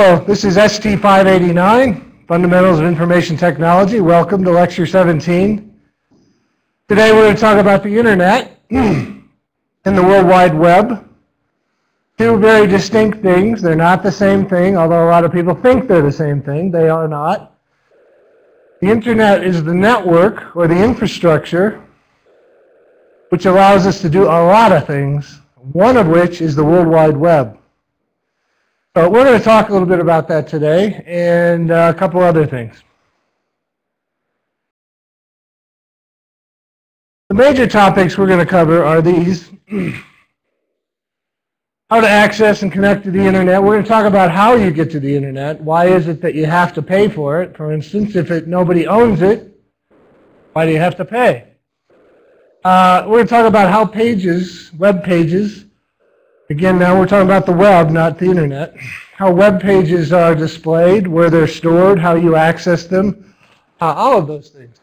Hello, this is ST589, Fundamentals of Information Technology. Welcome to Lecture 17. Today we're going to talk about the Internet and the World Wide Web. Two very distinct things. They're not the same thing, although a lot of people think they're the same thing. They are not. The Internet is the network or the infrastructure which allows us to do a lot of things, one of which is the World Wide Web. So we're going to talk a little bit about that today and a couple other things. The major topics we're going to cover are these. How to access and connect to the Internet. We're going to talk about how you get to the Internet. Why is it that you have to pay for it? For instance, if nobody owns it, why do you have to pay? We're going to talk about how pages, web pages, again, now we're talking about the web, not the Internet. How web pages are displayed, where they're stored, how you access them, all of those things.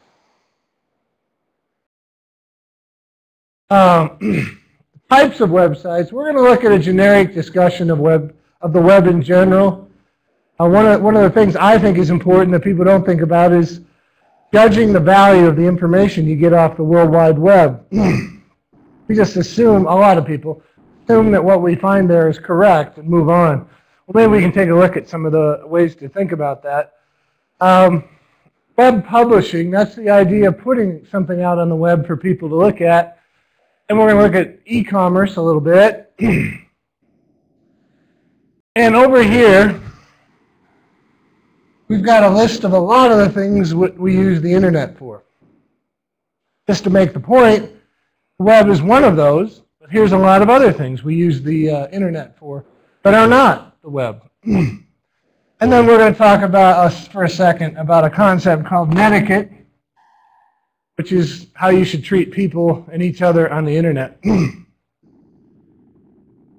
Types of websites. We're going to look at a generic discussion of the web in general. One of the things I think is important that people don't think about is judging the value of the information you get off the World Wide Web. We just assume, a lot of people, assume that what we find there is correct and move on. Well, maybe we can take a look at some of the ways to think about that. Web publishing, that's the idea of putting something out on the web for people to look at. And we're going to look at e-commerce a little bit. And over here, we've got a list of a lot of the things we use the Internet for. Just to make the point, the web is one of those. But here's a lot of other things we use the Internet for that are not the web. And then we're going to talk about, for a second, about a concept called Netiquette, which is how you should treat people and each other on the Internet.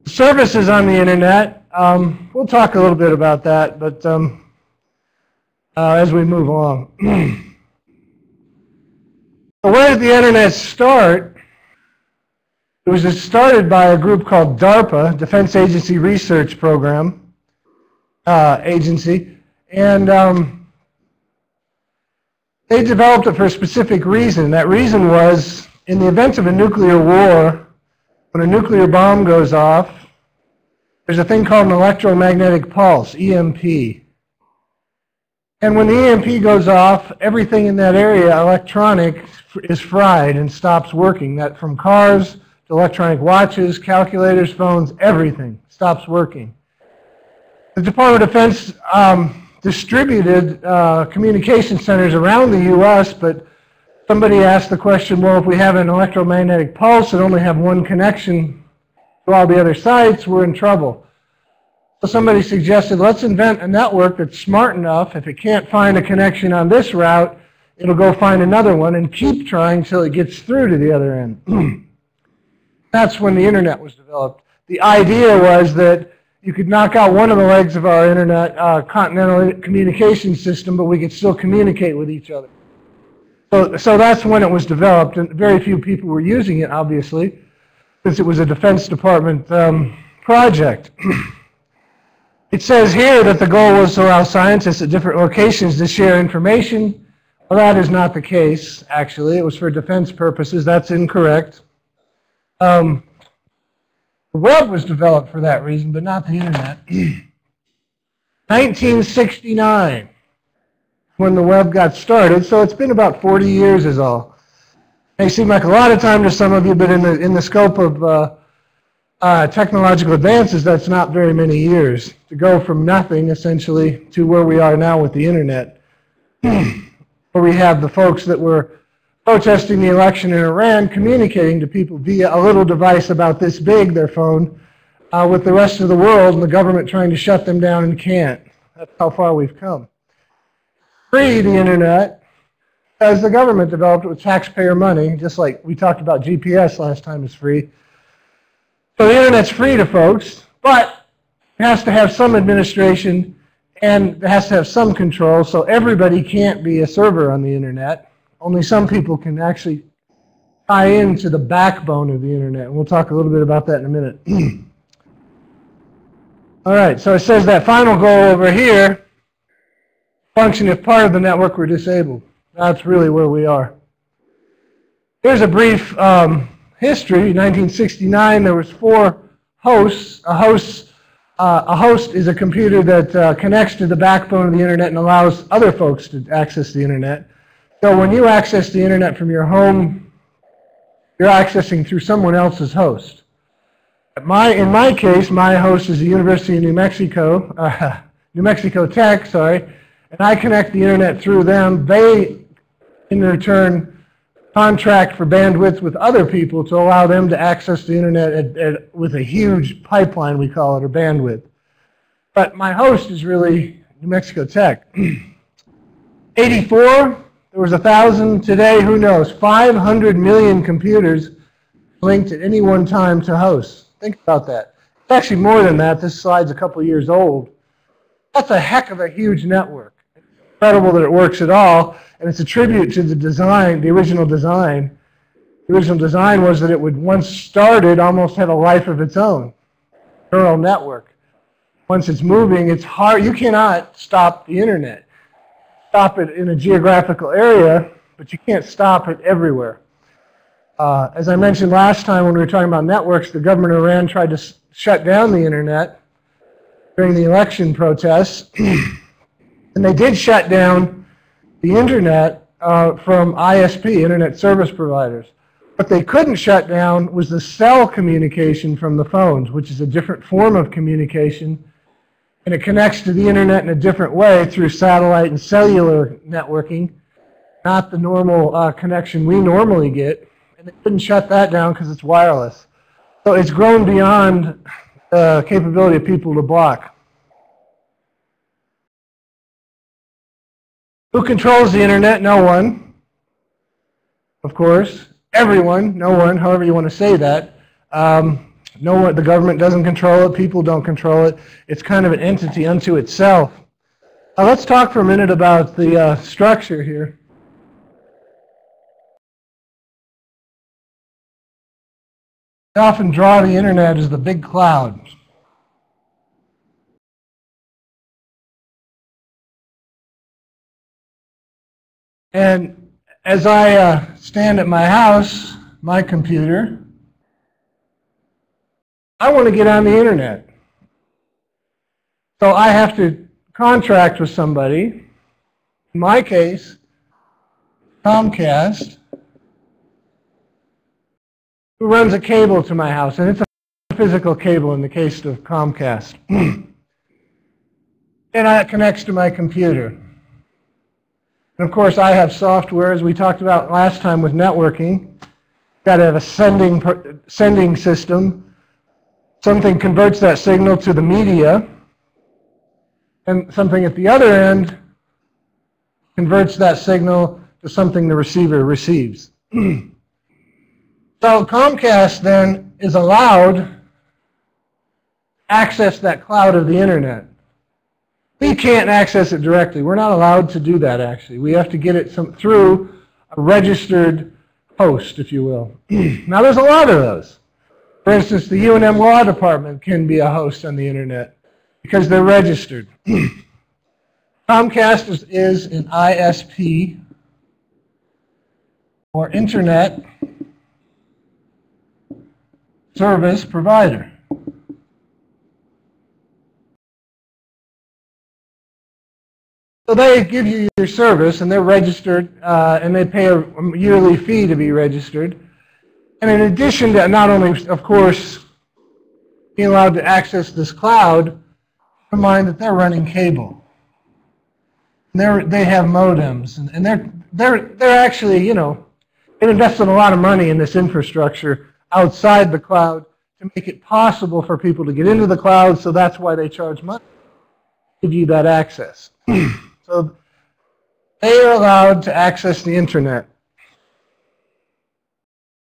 Services on the Internet, we'll talk a little bit about that, but as we move along. So where did the Internet start? It was started by a group called DARPA, Defense Agency Research Program Agency, and they developed it for a specific reason. That reason was, in the event of a nuclear war, when a nuclear bomb goes off, there's a thing called an electromagnetic pulse, EMP. And when the EMP goes off, everything in that area, electronic, is fried and stops working. That from cars to electronic watches, calculators, phones, everything stops working. The Department of Defense distributed communication centers around the U.S., but somebody asked the question, well, if we have an electromagnetic pulse and only have one connection to all the other sites, we're in trouble. So somebody suggested, let's invent a network that's smart enough, if it can't find a connection on this route, it'll go find another one and keep trying till it gets through to the other end. That's when the Internet was developed. The idea was that you could knock out one of the legs of our Internet continental communication system, but we could still communicate with each other. So that's when it was developed, and very few people were using it, obviously, since it was a Defense Department project. It says here that the goal was to allow scientists at different locations to share information. Well, that is not the case, actually. It was for defense purposes. That's incorrect. The web was developed for that reason, but not the Internet. 1969, when the web got started, so it's been about 40 years is all. May seem like a lot of time to some of you, but in the scope of technological advances, that's not very many years. To go from nothing, essentially, to where we are now with the Internet, where we have the folks that were protesting the election in Iran, communicating to people via a little device about this big, their phone, with the rest of the world, and the government trying to shut them down and can't. That's how far we've come. Free, the Internet, as the government developed it with taxpayer money, just like we talked about GPS last time is free. So the Internet's free to folks, but it has to have some administration and it has to have some control, so everybody can't be a server on the Internet. Only some people can actually tie into the backbone of the Internet. And we'll talk a little bit about that in a minute. All right, so it says that final goal over here, function if part of the network were disabled. That's really where we are. Here's a brief history. 1969, there was 4 hosts. A host is a computer that connects to the backbone of the internet and allows other folks to access the internet. So when you access the internet from your home, you're accessing through someone else's host. In my case, my host is the University of New Mexico, New Mexico Tech, sorry, and I connect the internet through them. They, in return, contract for bandwidth with other people to allow them to access the internet with a huge pipeline, we call it, or bandwidth. But my host is really New Mexico Tech. 84, there was 1,000. Today, who knows, 500 million computers linked at any one time to hosts. Think about that. It's actually more than that. This slide's a couple years old. That's a heck of a huge network. It's incredible that it works at all, and it's a tribute to the design, the original design. The original design was that it would, once started, almost have a life of its own. Neural network. Once it's moving, it's hard. You cannot stop the internet. Stop it in a geographical area, but you can't stop it everywhere. As I mentioned last time when we were talking about networks, the government of Iran tried to shut down the internet during the election protests. And they did shut down the internet from ISP, Internet Service Providers. What they couldn't shut down was the cell communication from the phones, which is a different form of communication. And it connects to the internet in a different way through satellite and cellular networking, not the normal connection we normally get. And they couldn't shut that down because it's wireless. So it's grown beyond the capability of people to block. Who controls the internet? No one, of course. Everyone, no one, however you want to say that. No one, the government doesn't control it, people don't control it. It's kind of an entity unto itself. Let's talk for a minute about the structure here. I often draw the internet as the big cloud. And as I stand at my house, my computer, I want to get on the internet. So I have to contract with somebody. In my case, Comcast, who runs a cable to my house. And it's a physical cable in the case of Comcast. And it connects to my computer. And of course, I have software, as we talked about last time with networking. Got to have a sending system. Something converts that signal to the media. And something at the other end converts that signal to something the receiver receives. So Comcast then is allowed to access that cloud of the internet. We can't access it directly. We're not allowed to do that, actually. We have to get it through a registered host, if you will. Now, there's a lot of those. For instance, the UNM Law Department can be a host on the internet because they're registered. Comcast is an ISP, or Internet Service Provider. So they give you your service, and they're registered, and they pay a yearly fee to be registered. And in addition to not only, of course, being allowed to access this cloud, keep in mind that they're running cable. And they have modems, and they're actually, you know, they've invested a lot of money in this infrastructure outside the cloud to make it possible for people to get into the cloud, so that's why they charge money to give you that access. So they are allowed to access the internet.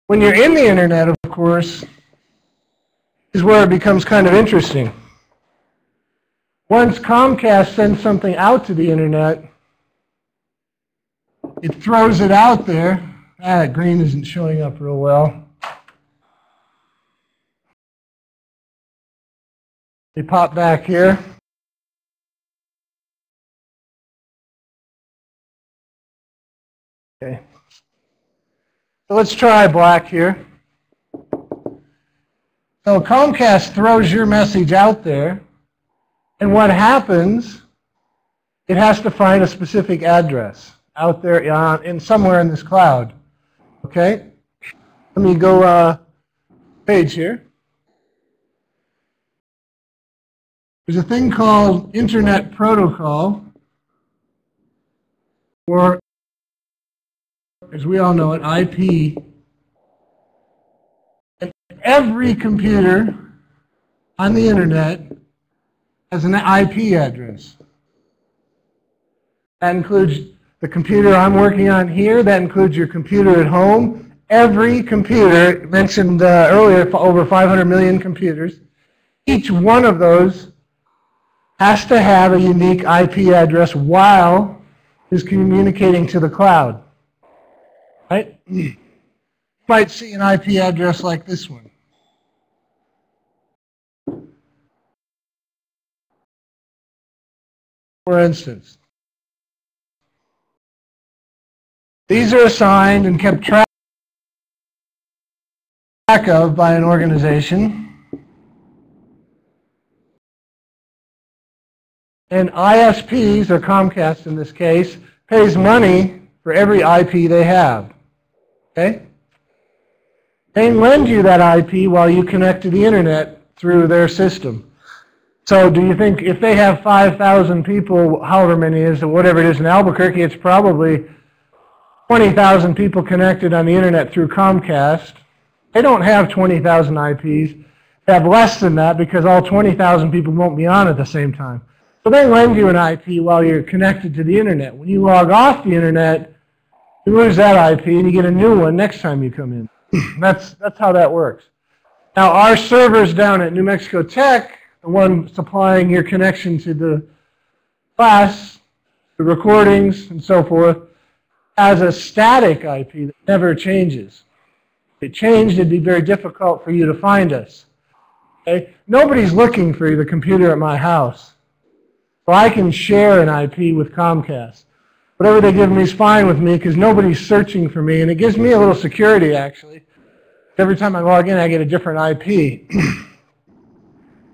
When you're in the internet, of course, is where it becomes kind of interesting. Once Comcast sends something out to the internet, it throws it out there. That green isn't showing up real well. We pop back here. Okay. So let's try black here. So Comcast throws your message out there, and what happens, it has to find a specific address out there in somewhere in this cloud. Okay? Let me go page here. There's a thing called Internet Protocol, or as we all know it, IP. And every computer on the Internet has an IP address. That includes the computer I'm working on here. That includes your computer at home. Every computer, mentioned earlier, over 500 million computers, each one of those has to have a unique IP address while it's communicating to the cloud. Right? You might see an IP address like this one. For instance, these are assigned and kept track of by an organization. And ISPs, or Comcast in this case, pays money for every IP they have. Okay? They lend you that IP while you connect to the Internet through their system. So do you think if they have 5,000 people, however many it is, or whatever it is in Albuquerque, it's probably 20,000 people connected on the Internet through Comcast. They don't have 20,000 IPs. They have less than that because all 20,000 people won't be on at the same time. So they lend you an IP while you're connected to the Internet. When you log off the Internet, you lose that IP and you get a new one next time you come in. That's how that works. Now our servers down at New Mexico Tech, the one supplying your connection to the class, the recordings and so forth, has a static IP that never changes. If it changed, it'd be very difficult for you to find us. Okay? Nobody's looking for the computer at my house. So I can share an IP with Comcast. Whatever they give me is fine with me because nobody's searching for me, and it gives me a little security, actually. Every time I log in, I get a different IP. In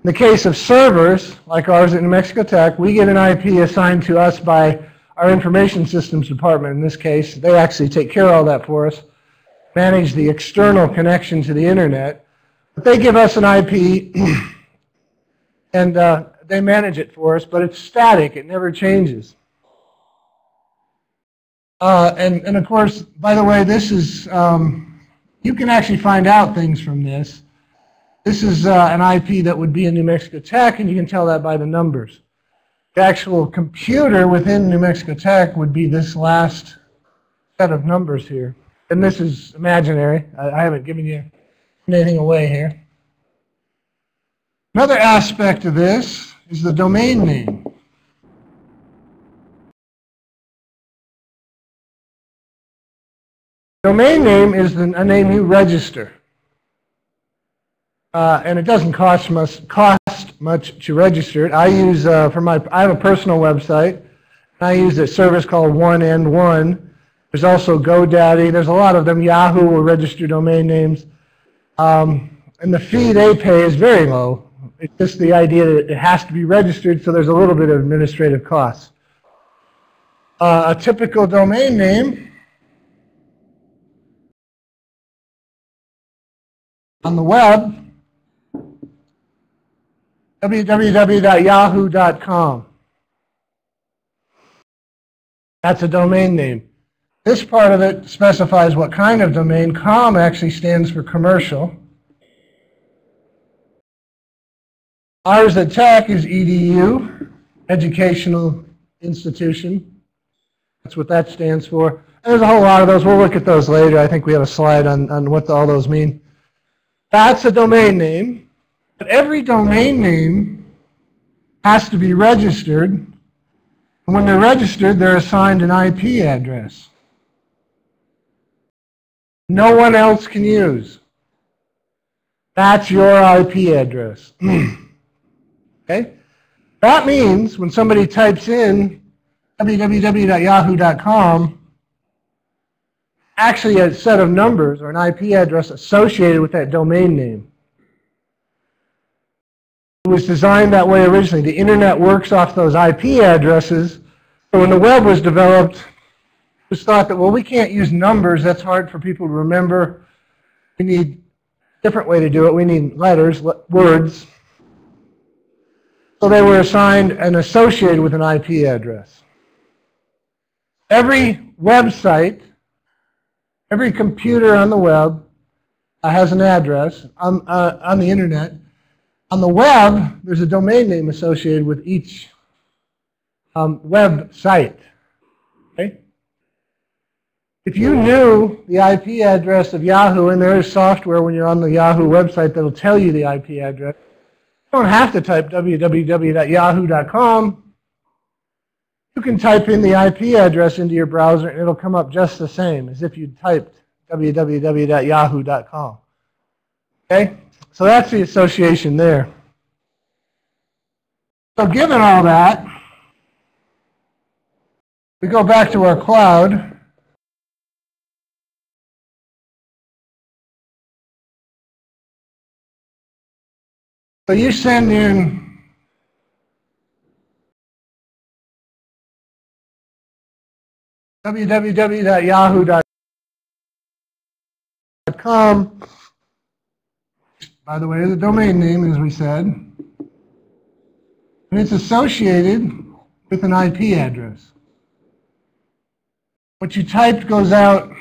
the case of servers, like ours at New Mexico Tech, we get an IP assigned to us by our information systems department. In this case, they actually take care of all that for us, manage the external connection to the Internet. But they give us an IP, and they manage it for us, but it's static. It never changes. And of course, by the way, this is, you can actually find out things from this. This is an IP that would be in New Mexico Tech, and you can tell that by the numbers. The actual computer within New Mexico Tech would be this last set of numbers here. And this is imaginary. I haven't given you anything away here. Another aspect of this is the domain name. Domain name is a name you register. And it doesn't cost much to register it. I use, I have a personal website, and I use a service called 1N1. There's also GoDaddy. There's a lot of them. Yahoo will register domain names. And the fee they pay is very low. It's just the idea that it has to be registered, so there's a little bit of administrative costs. A typical domain name on the web, www.yahoo.com. That's a domain name. This part of it specifies what kind of domain. Com actually stands for commercial. Ours at Tech is EDU, educational institution. That's what that stands for. And there's a whole lot of those. We'll look at those later. I think we have a slide on what all those mean. That's a domain name. But every domain name has to be registered. And when they're registered, they're assigned an IP address. No one else can use. That's your IP address. Okay? That means when somebody types in www.yahoo.com, actually a set of numbers or an IP address associated with that domain name. It was designed that way originally. The internet works off those IP addresses. So when the web was developed, it was thought that, well, we can't use numbers. That's hard for people to remember. We need a different way to do it. We need letters, words. So they were assigned and associated with an IP address. Every website, every computer on the web has an address on the internet. On the web, there's a domain name associated with each website. Okay? If you knew the IP address of Yahoo, and there is software when you're on the Yahoo website that'll tell you the IP address, you don't have to type www.yahoo.com. You can type in the IP address into your browser and it'll come up just the same as if you typed www.yahoo.com. Okay? So that's the association there. So given all that, we go back to our cloud. So you send in www.yahoo.com. By the way, the domain name, as we said. And it's associated with an IP address. What you typed goes out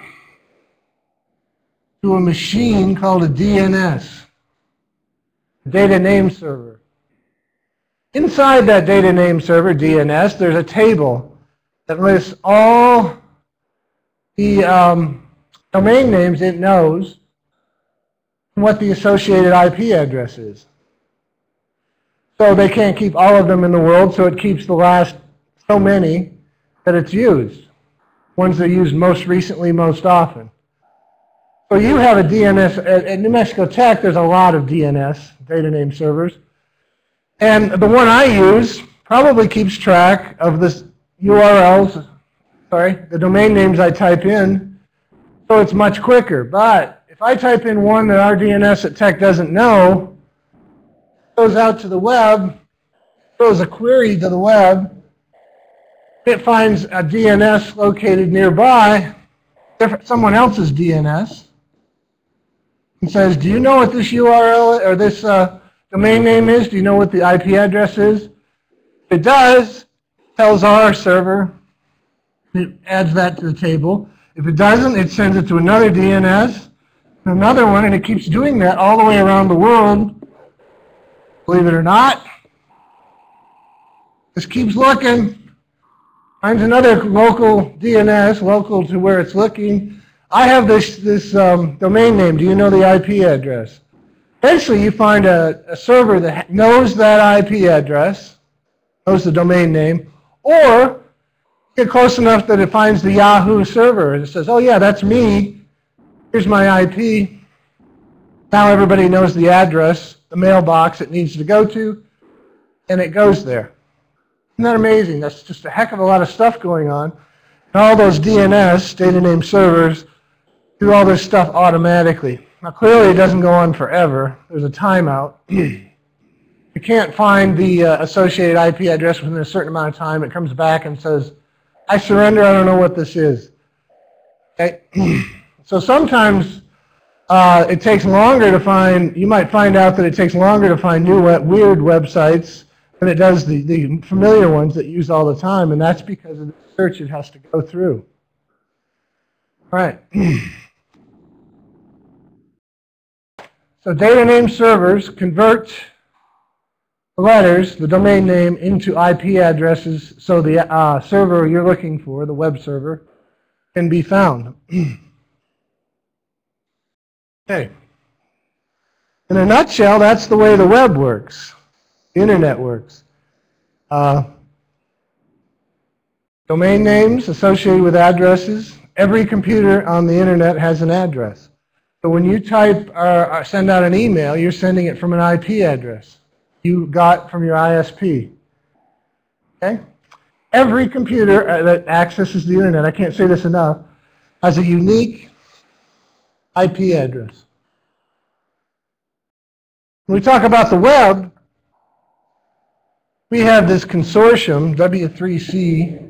to a machine called a DNS. Data name server. Inside that data name server, DNS, there's a table that lists all the domain names it knows and what the associated IP address is. So they can't keep all of them in the world, so it keeps the last so many that it's used. Ones that are used most recently, most often. So you have a DNS, at New Mexico Tech, there's a lot of DNS, data name servers. And the one I use probably keeps track of the URLs, the domain names I type in, so it's much quicker. But if I type in one that our DNS at Tech doesn't know, it goes out to the web, throws a query to the web, it finds a DNS located nearby, someone else's DNS, and says, do you know what this URL or this domain name is? Do you know what the IP address is? If it does, it tells our server, it adds that to the table. If it doesn't, it sends it to another DNS, another one, and it keeps doing that all the way around the world. Believe it or not, just keeps looking, finds another local DNS, local to where it's looking. I have this domain name. Do you know the IP address? Eventually, you find a server that knows that IP address, knows the domain name, or get close enough that it finds the Yahoo server and it says, oh yeah, that's me. Here's my IP. Now everybody knows the address, the mailbox it needs to go to, and it goes there. Isn't that amazing? That's just a heck of a lot of stuff going on. And all those DNS, data name servers, do all this stuff automatically. Now clearly it doesn't go on forever. There's a timeout. You can't find the associated IP address within a certain amount of time. It comes back and says, I surrender, I don't know what this is. Okay? So sometimes it takes longer to find, you might find out that it takes longer to find new weird websites than it does the familiar ones that you use all the time, and that's because of the search it has to go through. All right. So data name servers convert the letters, the domain name, into IP addresses so the server you're looking for, the web server, can be found. Okay. In a nutshell, that's the way the web works, the internet works. Domain names associated with addresses. Every computer on the internet has an address. So when you type or send out an email, you're sending it from an IP address. you got from your ISP. Okay? Every computer that accesses the internet, I can't say this enough, has a unique IP address. When we talk about the web, we have this consortium, W3C.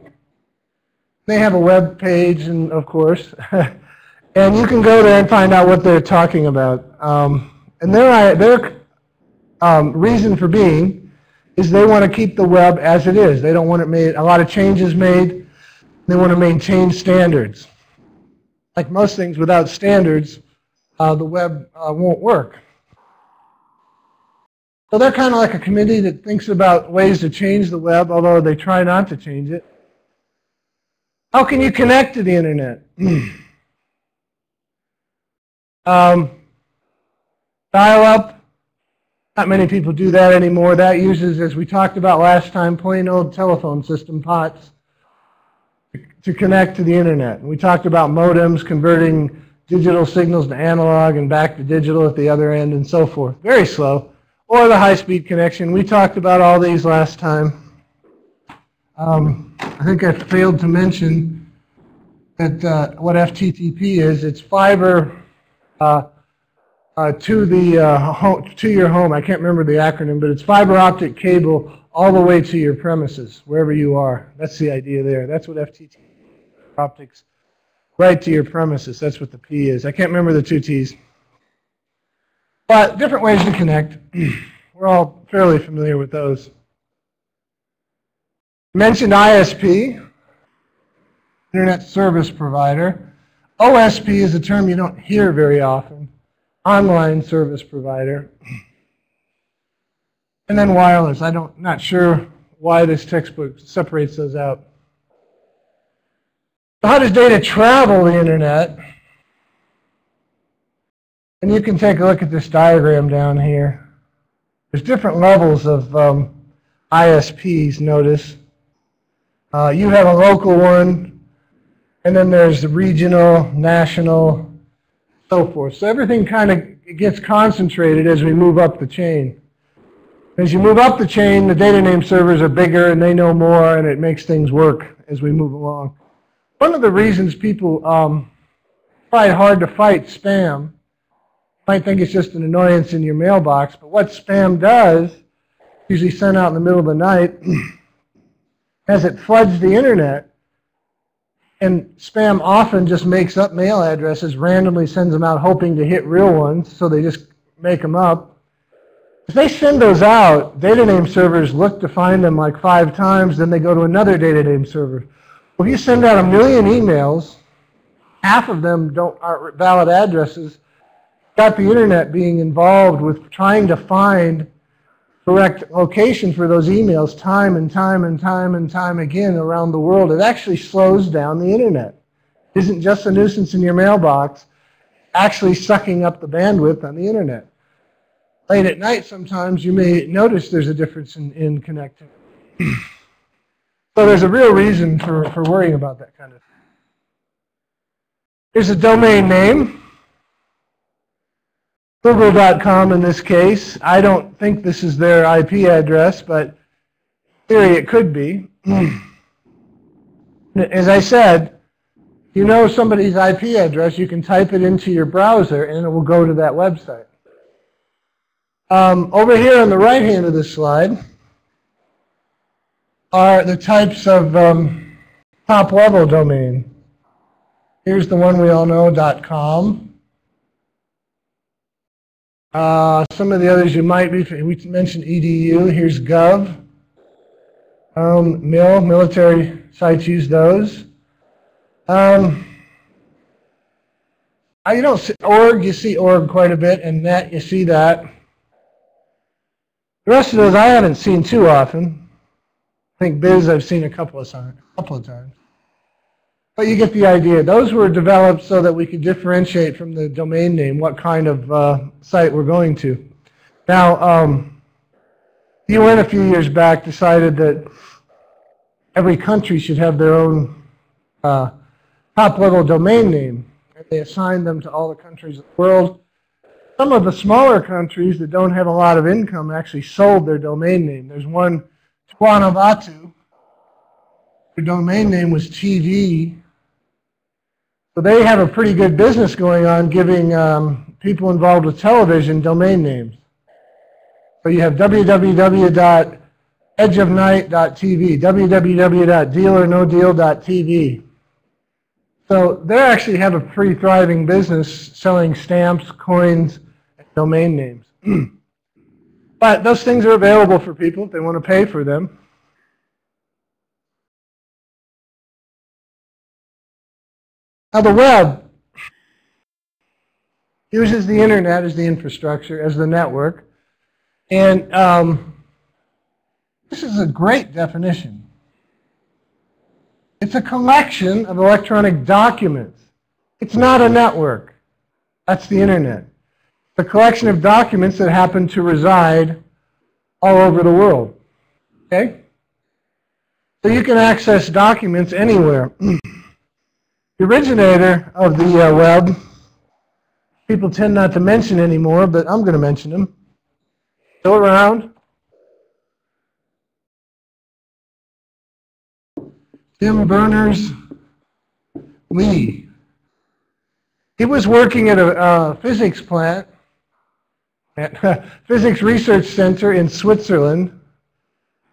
They have a web page, and of course, and you can go there and find out what they're talking about. And their reason for being is they want to keep the web as it is. They don't want it made, a lot of changes made. They want to maintain standards. Like most things, without standards, the web won't work. So they're kind of like a committee that thinks about ways to change the web, although they try not to change it. How can you connect to the internet? Dial-up. Not many people do that anymore. That uses, as we talked about last time, plain old telephone system POTS to connect to the internet. We talked about modems converting digital signals to analog and back to digital at the other end and so forth. Very slow. Or the high-speed connection. We talked about all these last time. I think I failed to mention that what FTTP is. It's fiber to your home. I can't remember the acronym, but it's fiber optic cable all the way to your premises, wherever you are. That's the idea there. That's what FTTP is. Optics right to your premises. That's what the P is. I can't remember the two T's. But different ways to connect. We're all fairly familiar with those. Mentioned ISP, Internet Service Provider. OSP is a term you don't hear very often. Online Service Provider. And then wireless. Not sure why this textbook separates those out. So how does data travel the internet? And you can take a look at this diagram down here. There's different levels of ISPs, notice. You have a local one, and then there's the regional, national, so forth. So everything kind of gets concentrated as we move up the chain. As you move up the chain, the data name servers are bigger, and they know more, and it makes things work as we move along. One of the reasons people try hard to fight spam, might think it's just an annoyance in your mailbox, but what spam does, usually sent out in the middle of the night, as it floods the internet, and spam often just makes up mail addresses, randomly sends them out hoping to hit real ones, so they just make them up. If they send those out, data name servers look to find them like 5 times, then they go to another data name server. Well, if you send out 1 million emails, half of them aren't valid addresses, got the internet being involved with trying to find correct location for those emails time and time and time and time again around the world. It actually slows down the internet. It isn't just a nuisance in your mailbox, actually sucking up the bandwidth on the internet. Late at night sometimes you may notice there's a difference in connecting. So there's a real reason for worrying about that kind of thing. Here's a domain name. Google.com in this case. I don't think this is their IP address, but in theory it could be. As I said, if you know somebody's IP address, you can type it into your browser and it will go to that website. Over here on the right hand of this slide are the types of top-level domain. Here's the one we all know, .com. Some of the others you might be, we mentioned edu, here's gov. Military sites use those. You don't see org, you see org quite a bit, and net, you see that. The rest of those I haven't seen too often. I think biz I've seen a couple of times. But you get the idea. Those were developed so that we could differentiate from the domain name what kind of site we're going to. Now, UN a few years back decided that every country should have their own top-level domain name. And they assigned them to all the countries of the world. Some of the smaller countries that don't have a lot of income actually sold their domain name. There's one, Vanuatu. Their domain name was TV. So they have a pretty good business going on giving people involved with television domain names. So you have www.edgeofnight.tv, www.dealornodeal.tv. So they actually have a pretty thriving business selling stamps, coins, and domain names. But those things are available for people if they want to pay for them. Now the web uses the internet as the infrastructure, as the network. And this is a great definition. It's a collection of electronic documents. It's not a network. That's the internet. It's a collection of documents that happen to reside all over the world. Okay? So you can access documents anywhere. The originator of the web, people tend not to mention anymore, but I'm going to mention him. Still around. Tim Berners-Lee. He was working at a physics plant, at a physics research center in Switzerland. I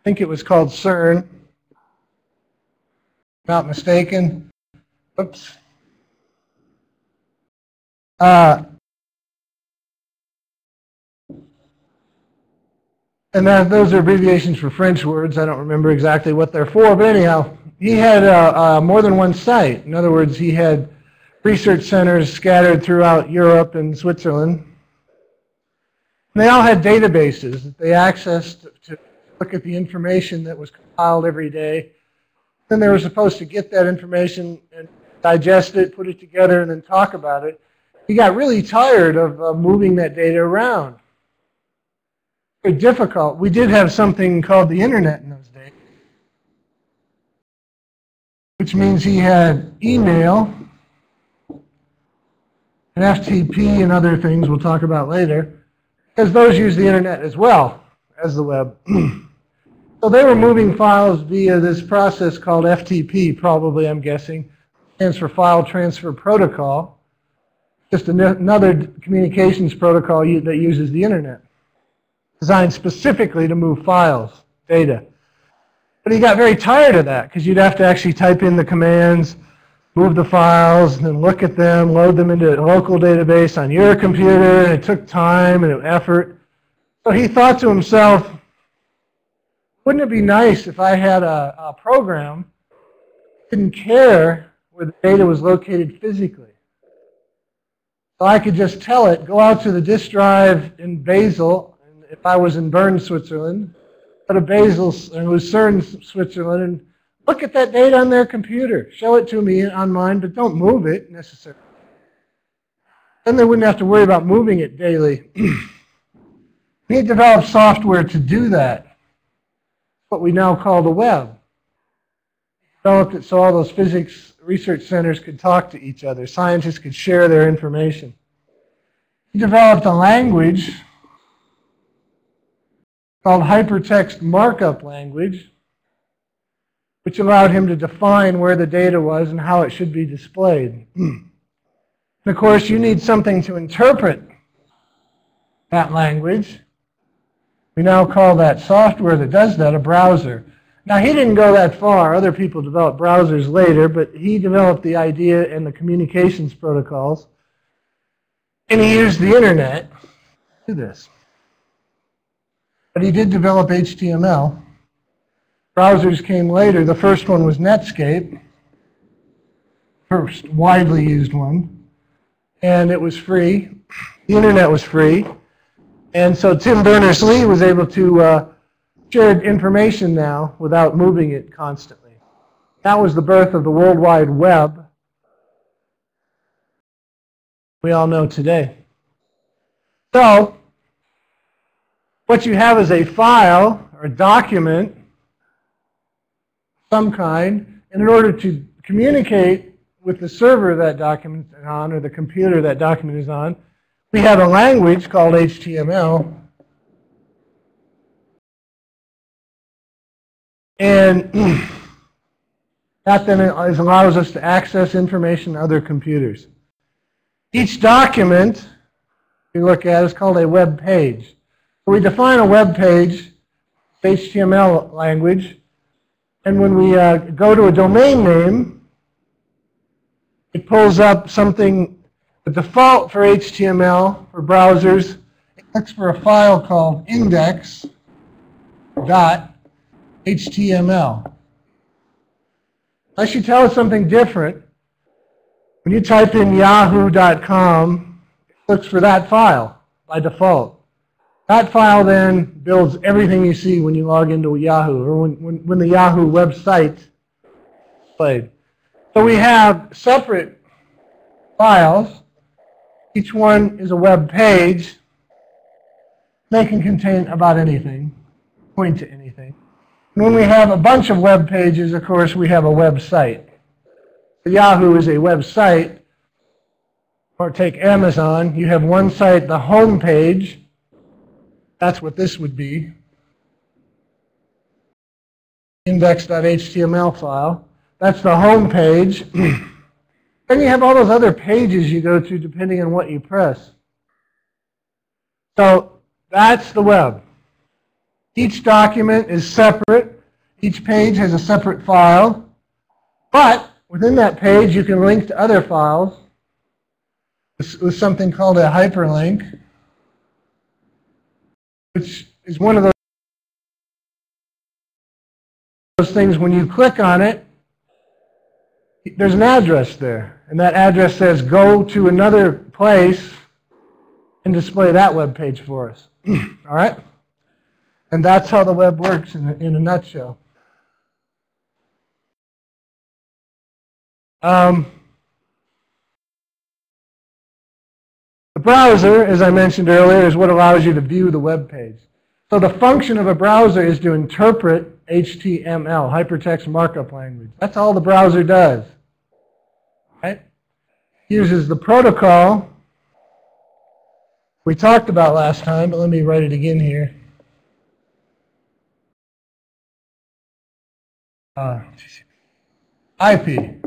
think it was called CERN. Not mistaken. Oops. And those are abbreviations for French words. I don't remember exactly what they're for, but anyhow, he had more than one site. In other words, he had research centers scattered throughout Europe and Switzerland. And they all had databases that they accessed to look at the information that was compiled every day. Then they were supposed to get that information and digest it, put it together, and then talk about it. He got really tired of moving that data around. Very difficult. We did have something called the internet in those days, which means he had email and FTP and other things we'll talk about later, because those use the internet as well as the web. So they were moving files via this process called FTP, probably, I'm guessing. Stands for File Transfer Protocol. Just another communications protocol that uses the internet, designed specifically to move files, data. But he got very tired of that, because you'd have to actually type in the commands, move the files, and then look at them, load them into a local database on your computer, and it took time and effort. So he thought to himself, wouldn't it be nice if I had a program that didn't care where the data was located physically? So I could just tell it, go out to the disk drive in Basel, and if I was in Bern, Switzerland, go to Basel and Lucerne, Switzerland, and look at that data on their computer. Show it to me on mine, but don't move it necessarily. Then they wouldn't have to worry about moving it daily. He developed software to do that, what we now call the web. He developed it so all those physics research centers could talk to each other. Scientists could share their information. He developed a language called hypertext markup language, which allowed him to define where the data was and how it should be displayed. And of course, you need something to interpret that language. We now call that software that does that a browser. Now, he didn't go that far. Other people developed browsers later, but he developed the idea and the communications protocols. And he used the internet to do this. But he did develop HTML. Browsers came later. The first one was Netscape, first widely used one. And it was free. The internet was free. And so Tim Berners-Lee was able to share information now without moving it constantly. That was the birth of the World Wide Web we all know today. So what you have is a file or a document of some kind, and in order to communicate with the server that document is on, or the computer that document is on, We have a language called HTML. And that then allows us to access information on other computers. Each document we look at is called a web page. So we define a web page, HTML language, and when we go to a domain name, it pulls up something. The default for HTML for browsers, it looks for a file called index.html. Unless you tell it something different, when you type in yahoo.com, it looks for that file by default. That file then builds everything you see when you log into Yahoo, or when the Yahoo website is displayed. So we have separate files. Each one is a web page. They can contain about anything, point to anything. And when we have a bunch of web pages, of course, we have a website. Yahoo is a website. Or take Amazon. You have one site, the home page. That's what this would be. Index.html file. That's the home page. Then you have all those other pages you go to depending on what you press. So that's the web. Each document is separate. Each page has a separate file. But within that page, you can link to other files with something called a hyperlink, which is one of those things when you click on it, there's an address there. And that address says, go to another place and display that web page for us. All right? And that's how the web works in a nutshell. The browser, as I mentioned earlier, is what allows you to view the web page. So the function of a browser is to interpret HTML, hypertext markup language. That's all the browser does. Right? Uses the protocol we talked about last time, but let me write it again here. IP.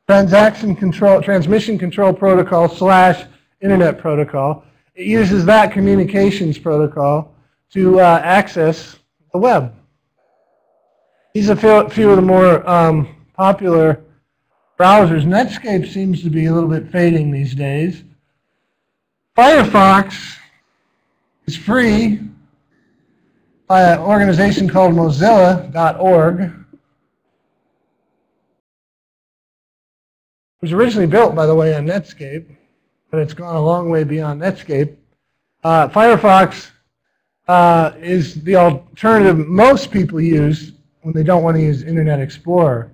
Transmission Control Protocol / Internet Protocol. It uses that communications protocol to access the web. These are a few of the more popular browsers. Netscape seems to be a little bit fading these days. Firefox is free by an organization called Mozilla.org. It was originally built, by the way, on Netscape, but it's gone a long way beyond Netscape. Firefox is the alternative most people use when they don't want to use Internet Explorer.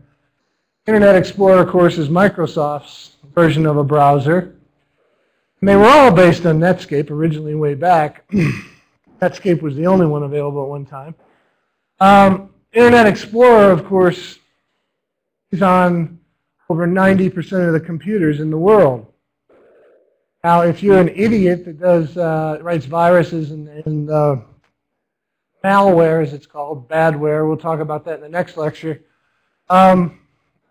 Internet Explorer, of course, is Microsoft's version of a browser. And they were all based on Netscape originally way back. Netscape was the only one available at one time. Internet Explorer, of course, is on over 90% of the computers in the world. Now, if you're an idiot that writes viruses and malware, as it's called, badware, we'll talk about that in the next lecture. Are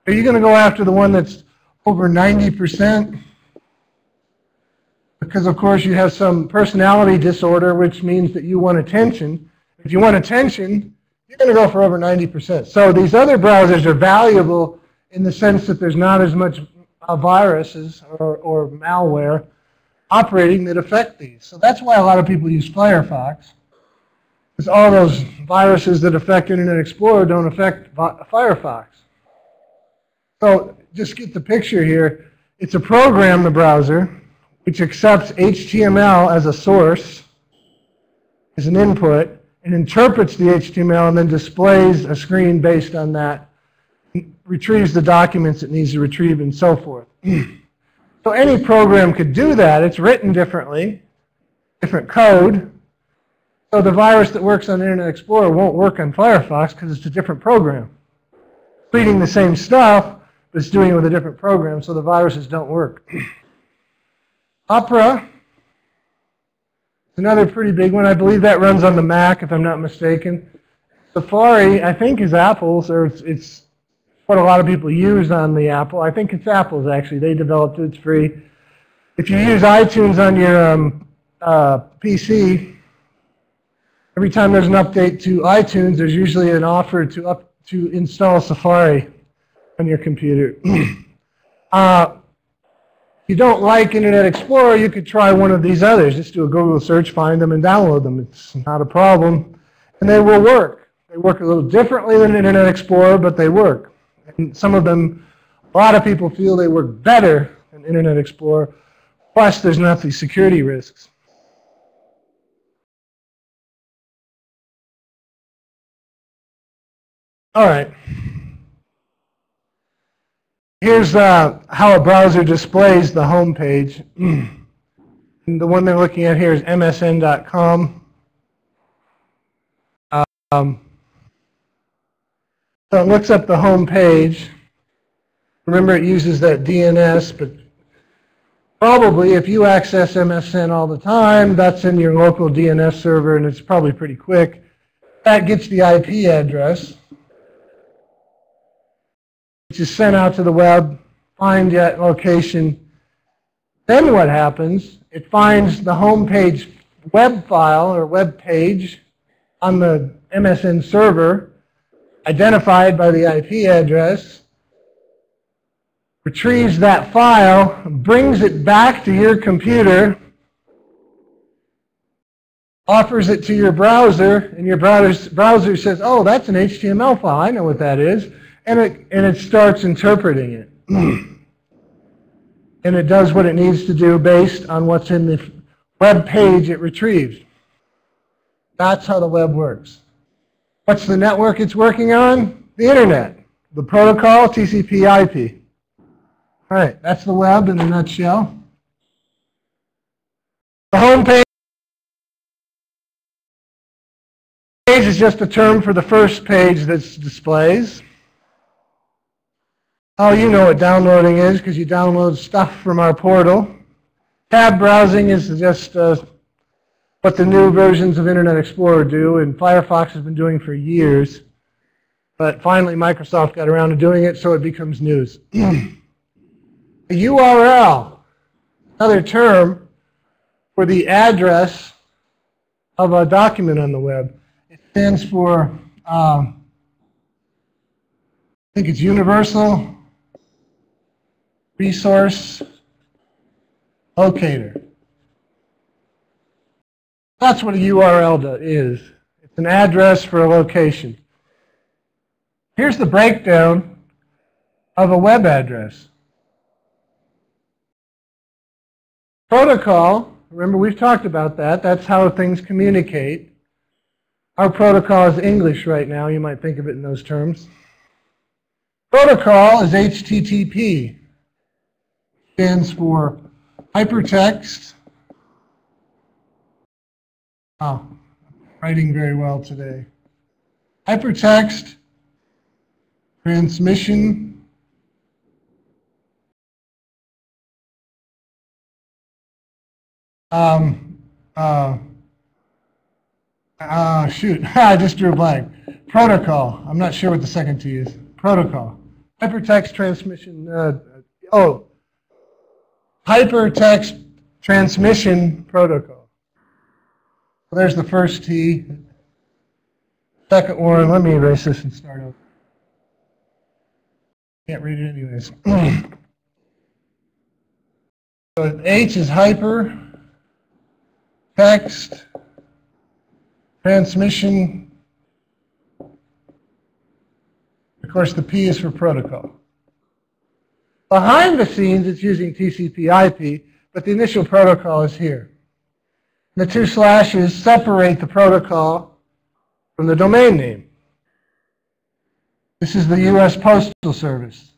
you going to go after the one that's over 90%? Because, of course, you have some personality disorder, which means that you want attention. If you want attention, you're going to go for over 90%. So these other browsers are valuable in the sense that there's not as much viruses or malware operating that affect these. So that's why a lot of people use Firefox, because all those viruses that affect Internet Explorer don't affect Firefox. So just get the picture here. It's a program, the browser, which accepts HTML as a source, as an input, and interprets the HTML and then displays a screen based on that, retrieves the documents it needs to retrieve, and so forth. So any program could do that. It's written differently, different code. So the virus that works on Internet Explorer won't work on Firefox because it's a different program. It's reading the same stuff, but it's doing it with a different program, so the viruses don't work. Opera is another pretty big one. I believe that runs on the Mac, if I'm not mistaken. Safari, I think, is Apple's, or it's what a lot of people use on the Apple. I think it's Apple's, actually. They developed it. It's free. If you use iTunes on your PC, every time there's an update to iTunes, there's usually an offer to install Safari on your computer. If you don't like Internet Explorer, you could try one of these others. Just do a Google search, find them, and download them. It's not a problem. And they will work. They work a little differently than Internet Explorer, but they work. And some of them, a lot of people feel they work better than Internet Explorer. Plus, there's not the security risks. All right. Here's how a browser displays the home page. And the one they're looking at here is msn.com. So it looks up the home page. Remember, it uses that DNS, but probably if you access MSN all the time, that's in your local DNS server, and it's probably pretty quick. That gets the IP address, which is sent out to the web, find that location. Then what happens? It finds the home page web file or web page on the MSN server, identified by the IP address, retrieves that file, brings it back to your computer, offers it to your browser, and your browser says, oh, that's an HTML file, I know what that is, and it starts interpreting it. And it does what it needs to do based on what's in the web page it retrieves. That's how the web works. What's the network it's working on? The internet. The protocol, TCP/IP. All right, that's the web in a nutshell. The home page is just a term for the first page that displays. Oh, you know what downloading is because you download stuff from our portal. Tab browsing is just what the new versions of Internet Explorer do, and Firefox has been doing for years. But finally, Microsoft got around to doing it, so it becomes news. A URL, another term for the address of a document on the web. It stands for, I think it's Universal Resource Locator. That's what a URL is. It's an address for a location. Here's the breakdown of a web address. Protocol, remember we've talked about that. That's how things communicate. Our protocol is English right now. You might think of it in those terms. Protocol is HTTP. Stands for hypertext. Oh, writing very well today. Hypertext transmission shoot, I just drew a blank. Protocol. I'm not sure what the second T is. Protocol. Hypertext transmission. Hypertext transmission protocol. So there's the first T. Second one. Let me erase this and start over. Can't read it anyways. So H is hyper. Text. Transmission. Of course, the P is for protocol. Behind the scenes, it's using TCP/IP, but the initial protocol is here. The two slashes separate the protocol from the domain name. This is the U.S. Postal Service.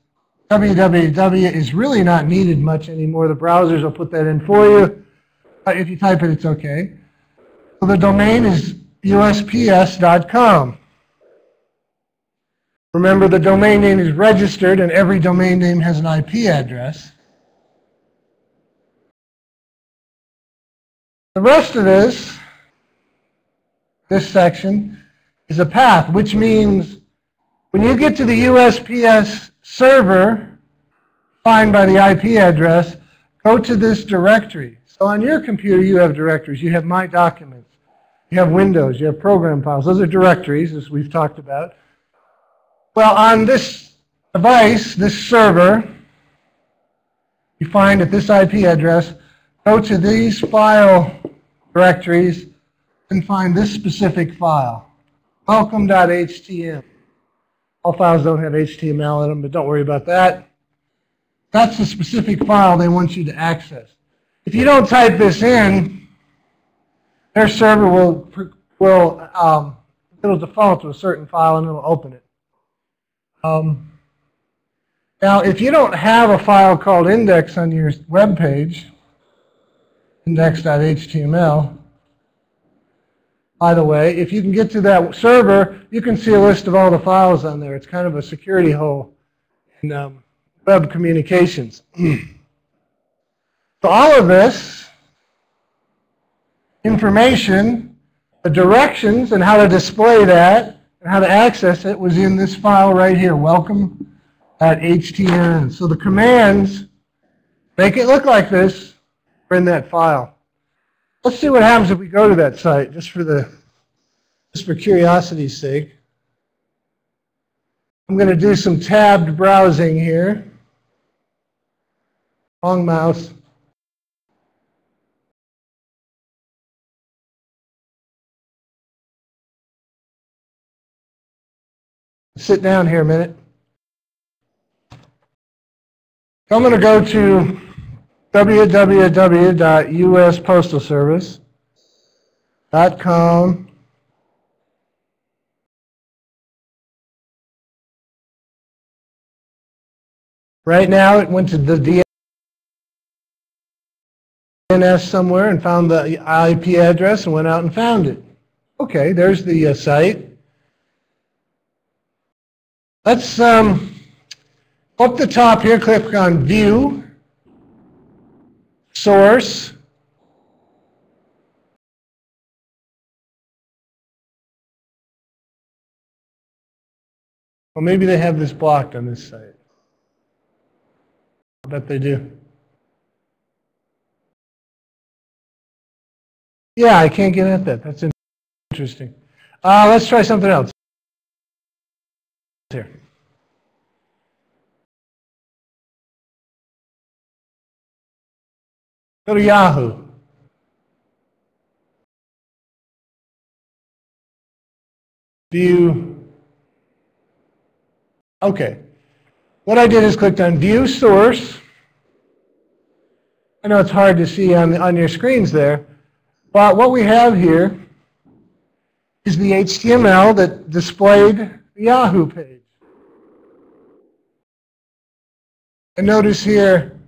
www is really not needed much anymore. The browsers will put that in for you. If you type it, it's okay. So the domain is USPS.com. Remember, the domain name is registered, and every domain name has an IP address. The rest of this section, is a path, which means when you get to the USPS server, defined by the IP address, go to this directory. So on your computer, you have directories. You have My Documents. You have Windows. You have program files. Those are directories, as we've talked about. Well, on this device, this server, you find at this IP address, go to these file directories and find this specific file, welcome.htm. All files don't have HTML in them, but don't worry about that. That's the specific file they want you to access. If you don't type this in, their server it'll default to a certain file and it'll open it. Now, if you don't have a file called index on your web page, index.html, by the way, if you can get to that server, you can see a list of all the files on there. It's kind of a security hole in web communications. So all of this information, the directions and how to display that and how to access it was in this file right here, welcome.html. So the commands make it look like this are in that file. Let's see what happens if we go to that site, just for curiosity's sake. I'm going to do some tabbed browsing here. Long mouse. Sit down here a minute. I'm going to go to www.uspostalservice.com. Right now it went to the DNS somewhere and found the IP address and went out and found it. Okay, there's the site. Let's up the top here, click on View, Source. Well, maybe they have this blocked on this site. I bet they do. Yeah, I can't get at that. That's interesting. Let's try something else here. Go to Yahoo. View. Okay. What I did is clicked on View Source. I know it's hard to see on your screens there, but what we have here is the HTML that displayed the Yahoo page. And notice here,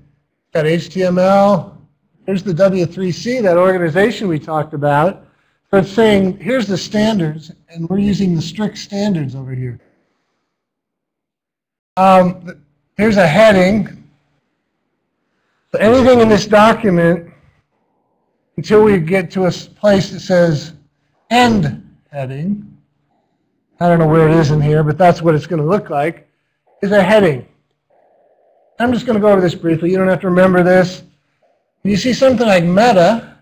got HTML. Here's the W3C, that organization we talked about. So it's saying, here's the standards, and we're using the strict standards over here. Here's a heading. So anything in this document, until we get to a place that says end heading, I don't know where it is in here, but that's what it's going to look like, is a heading. I'm just going to go over this briefly. You don't have to remember this. When you see something like meta,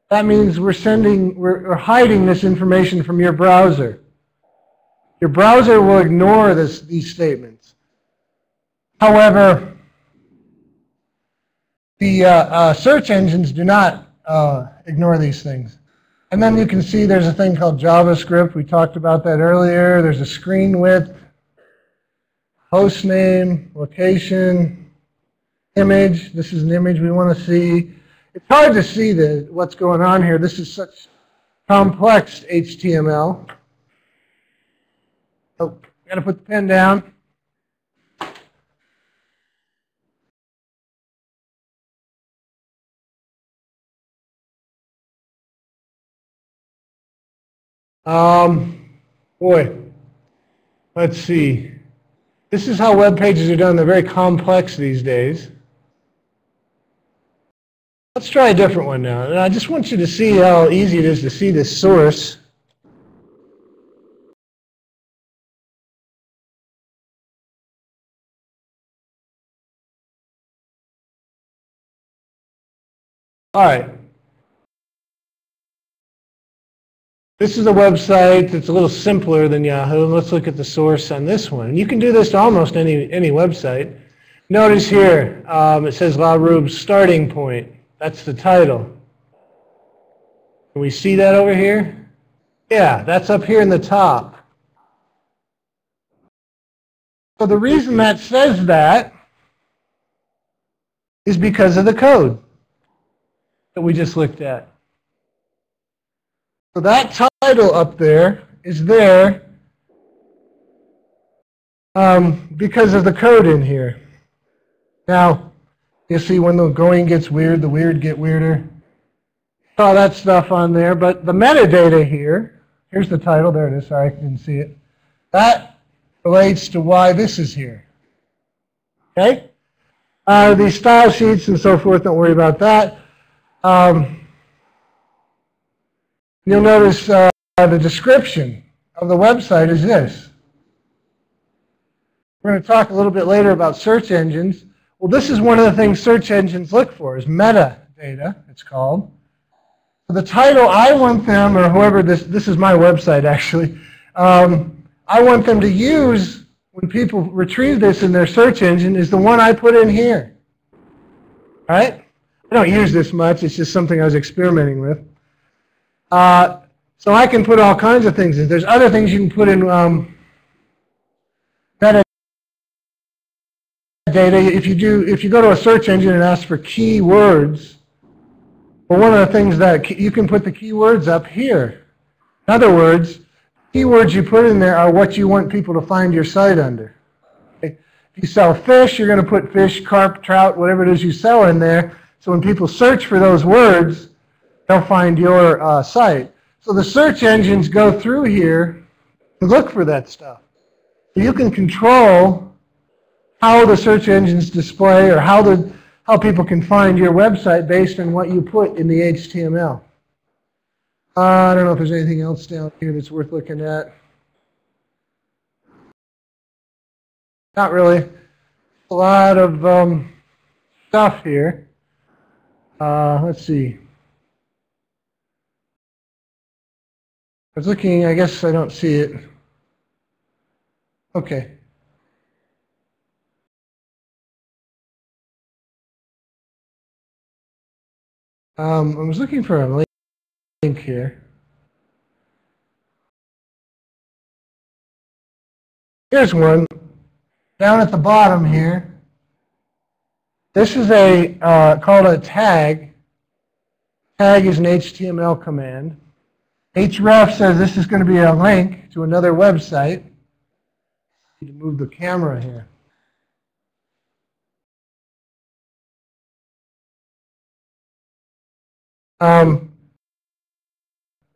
that means we're hiding this information from your browser. Your browser will ignore these statements. However, the search engines do not ignore these things. And then you can see there's a thing called JavaScript. We talked about that earlier. There's a screen width, host name, location, image. This is an image we want to see. It's hard to see what's going on here. This is such complex HTML. Oh, got to put the pen down. Boy, let's see. This is how web pages are done. They're very complex these days. Let's try a different one now. And I just want you to see how easy it is to see this source. All right. This is a website that's a little simpler than Yahoo. Let's look at the source on this one. And you can do this to almost any website. Notice here, it says La Rube's starting point. That's the title. Can we see that over here? Yeah, that's up here in the top. So the reason that says that is because of the code that we just looked at. So that title up there is there because of the code in here. Now, you see when the going gets weird, the weird get weirder. All that stuff on there, but the metadata here, here's the title, there it is, sorry, I didn't see it. That relates to why this is here. Okay? These style sheets and so forth, don't worry about that. You'll notice the description of the website is this. We're going to talk a little bit later about search engines. Well, this is one of the things search engines look for, is metadata, it's called. So the title, I want them, or whoever this is my website actually, I want them to use when people retrieve this in their search engine is the one I put in here. All right? I don't use this much, it's just something I was experimenting with. So I can put all kinds of things in. There's other things you can put in metadata. If you go to a search engine and ask for keywords, well, one of the things that you can put the keywords up here. In other words, keywords you put in there are what you want people to find your site under. Okay? If you sell fish, you're going to put fish, carp, trout, whatever it is you sell in there. So when people search for those words, they'll find your site. So the search engines go through here to look for that stuff. So you can control how the search engines display or how people can find your website based on what you put in the HTML. I don't know if there's anything else down here that's worth looking at. Not really. A lot of stuff here. Let's see. I was looking, I guess I don't see it. Okay. I was looking for a link here. Here's one. Down at the bottom here. This is called a tag. Tag is an HTML command. href says this is going to be a link to another website. I need to move the camera here.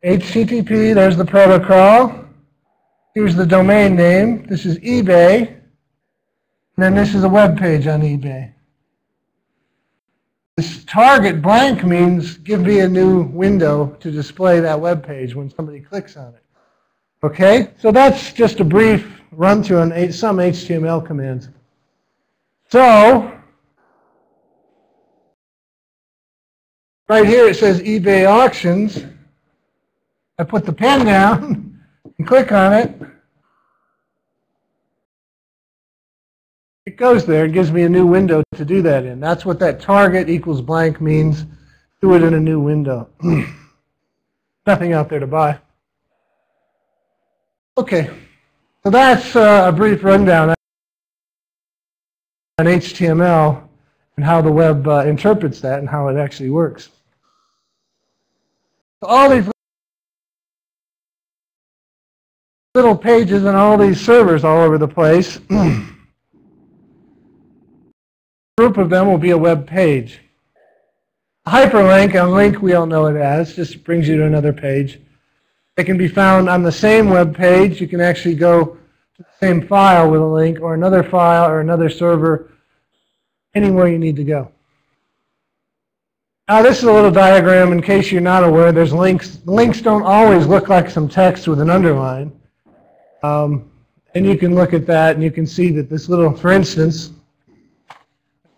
HTTP, there's the protocol. Here's the domain name. This is eBay. And then this is a web page on eBay. This target blank means give me a new window to display that web page when somebody clicks on it. Okay? So that's just a brief run through on some HTML commands. So, right here it says eBay auctions. I put the pen down and click on it. It goes there. It gives me a new window to do that in. That's what that target equals blank means. Do it in a new window. Nothing out there to buy. Okay. So that's a brief rundown on HTML and how the web interprets that and how it actually works. So all these little pages and all these servers all over the place, group of them will be a web page. A hyperlink, a link we all know it as, just brings you to another page. It can be found on the same web page. You can actually go to the same file with a link or another file or another server, anywhere you need to go. Now this is a little diagram in case you're not aware. There's links. The links don't always look like some text with an underline. And you can look at that and you can see that this little, for instance,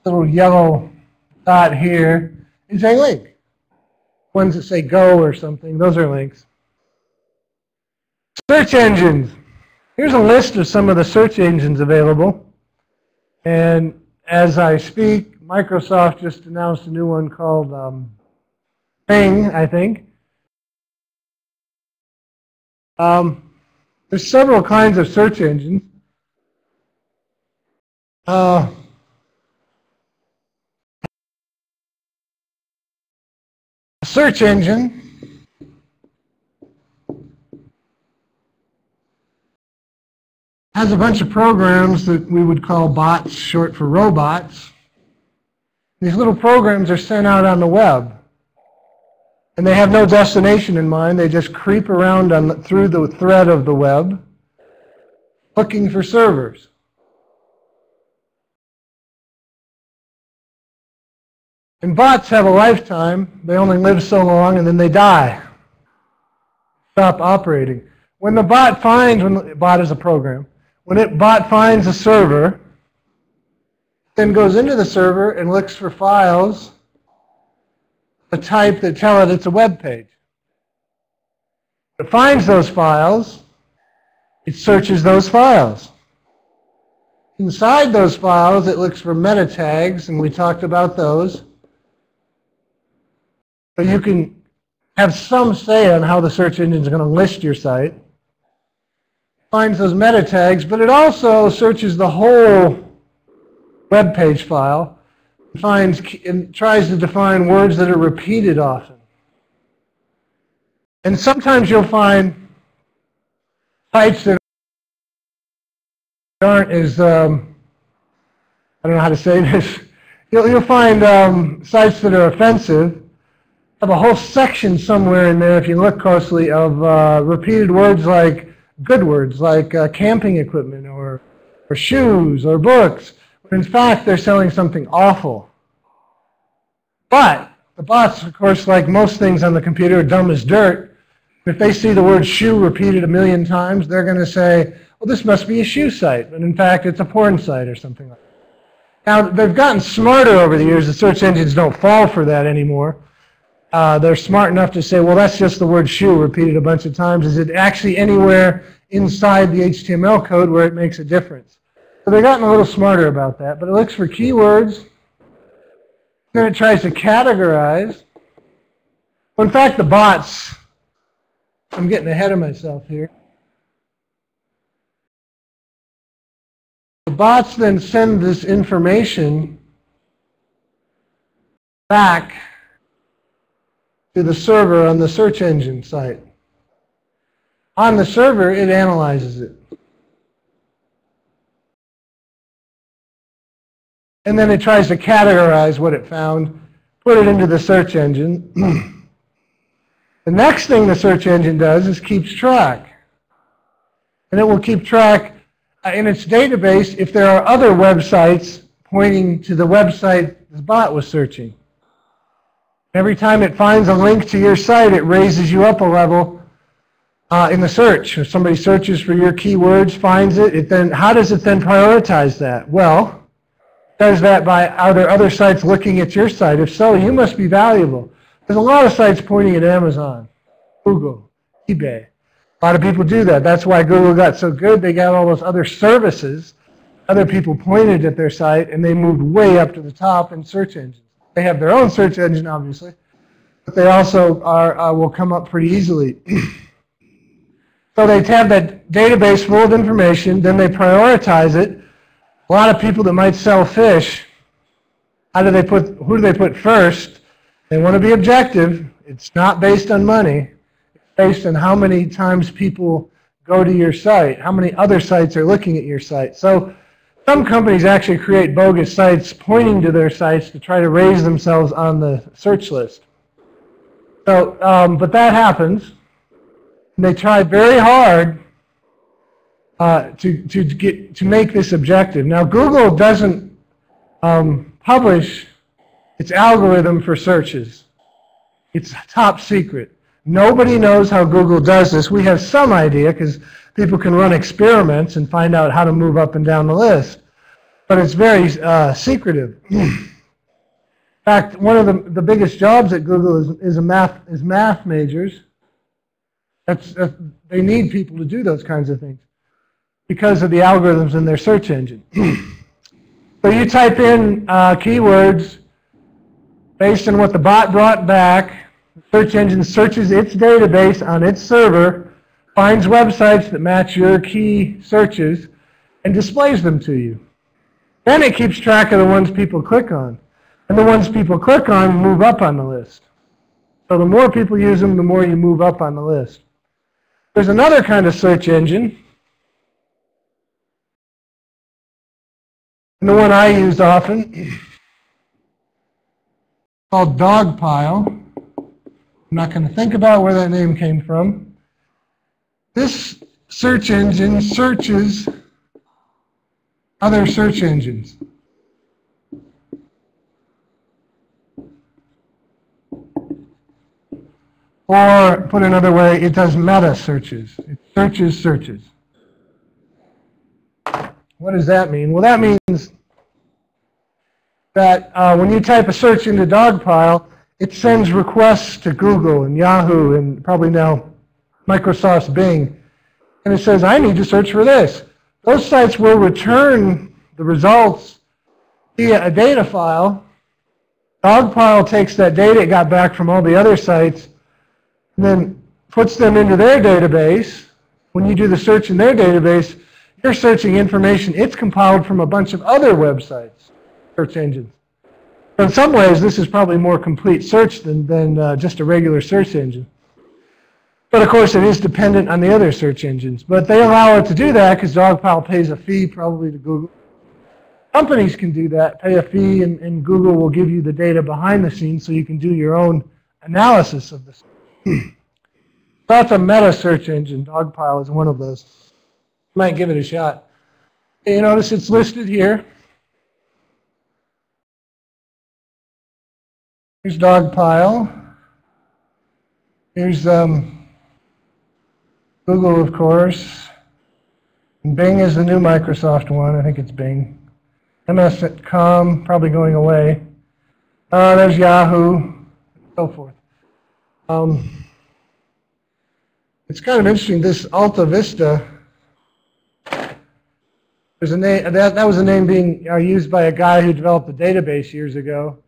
little yellow dot here is a link. Ones that say go or something, those are links. Search engines. Here's a list of some of the search engines available. And as I speak, Microsoft just announced a new one called Bing, I think. There's several kinds of search engines. A search engine has a bunch of programs that we would call bots, short for robots. These little programs are sent out on the web. And they have no destination in mind. They just creep around through the thread of the web looking for servers. And bots have a lifetime. They only live so long and then they die. Stop operating. When the bot finds, bot is a program, when bot finds a server, then goes into the server and looks for files, a type that tell it it's a web page. It finds those files, it searches those files. Inside those files, it looks for meta tags, and we talked about those. So you can have some say on how the search engine is going to list your site. It finds those meta tags, but it also searches the whole web page file. Finds and tries to define words that are repeated often. And sometimes you'll find sites that aren't as, I don't know how to say this, you'll find sites that are offensive, have a whole section somewhere in there, if you look closely, of repeated words like good words, like camping equipment or shoes or books. In fact, they're selling something awful. But the bots, of course, like most things on the computer, are dumb as dirt. If they see the word shoe repeated 1,000,000 times, they're going to say, well, this must be a shoe site. But in fact, it's a porn site or something like that. Now, they've gotten smarter over the years. The search engines don't fall for that anymore. They're smart enough to say, well, that's just the word shoe repeated a bunch of times. Is it actually anywhere inside the HTML code where it makes a difference? So they've gotten a little smarter about that, but it looks for keywords, then it tries to categorize. Well, in fact, the bots, I'm getting ahead of myself here. The bots then send this information back to the server on the search engine site. On the server, it analyzes it. And then it tries to categorize what it found, put it into the search engine. The next thing the search engine does is keeps track. And it will keep track in its database if there are other websites pointing to the website the bot was searching. Every time it finds a link to your site, it raises you up a level in the search. If somebody searches for your keywords, finds it, how does it then prioritize that? Well, does that by, are there other sites looking at your site? If so, you must be valuable. There's a lot of sites pointing at Amazon, Google, eBay. A lot of people do that. That's why Google got so good. They got all those other services. Other people pointed at their site, and they moved way up to the top in search engines. They have their own search engine, obviously, but they also will come up pretty easily. So they have that database full of information, then they prioritize it. A lot of people that might sell fish, who do they put first? They want to be objective. It's not based on money. It's based on how many times people go to your site, how many other sites are looking at your site. So some companies actually create bogus sites pointing to their sites to try to raise themselves on the search list. So, but that happens. And they try very hard to make this objective. Now, Google doesn't publish It's algorithm for searches. It's top secret. Nobody knows how Google does this. We have some idea because people can run experiments and find out how to move up and down the list. But it's very secretive. In fact, one of the biggest jobs at Google is math majors. They need people to do those kinds of things because of the algorithms in their search engine. So you type in keywords based on what the bot brought back. The search engine searches its database on its server, finds websites that match your key searches, and displays them to you. Then it keeps track of the ones people click on. And the ones people click on move up on the list. So the more people use them, the more you move up on the list. There's another kind of search engine, and the one I use often, called Dogpile. I'm not going to think about where that name came from. This search engine searches other search engines. Or, put another way, it does meta searches. It searches searches. What does that mean? Well, that means that when you type a search into Dogpile, it sends requests to Google and Yahoo and probably now Microsoft's Bing. And it says, I need to search for this. Those sites will return the results via a data file. Dogpile takes that data it got back from all the other sites and then puts them into their database. When you do the search in their database, you're searching information it's compiled from a bunch of other websites, search engines. So in some ways, this is probably more complete search than just a regular search engine. But of course, it is dependent on the other search engines. But they allow it to do that because Dogpile pays a fee probably to Google. Companies can do that, pay a fee, and Google will give you the data behind the scenes so you can do your own analysis of the search. That's a meta search engine. Dogpile is one of those. Might give it a shot. You notice it's listed here. Here's Dogpile. Here's Google, of course. And Bing is the new Microsoft one. I think it's Bing. MS.com, probably going away. There's Yahoo, and so forth. It's kind of interesting, this Alta Vista, there's a name, that was a name being used by a guy who developed a database years ago.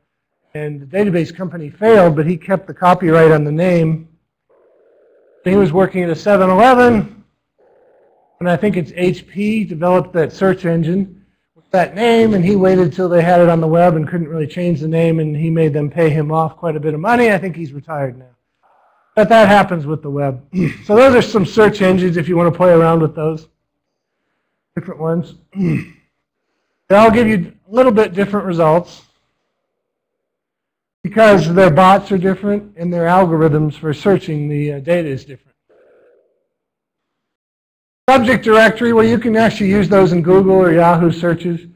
And the database company failed, but he kept the copyright on the name. He was working at a 7-Eleven, and I think it's HP developed that search engine with that name, and he waited till they had it on the web and couldn't really change the name, and he made them pay him off quite a bit of money. I think he's retired now. But that happens with the web. So those are some search engines if you want to play around with those. Different ones. They all give you a little bit different results because their bots are different and their algorithms for searching the data is different. Subject directory, well, you can actually use those in Google or Yahoo searches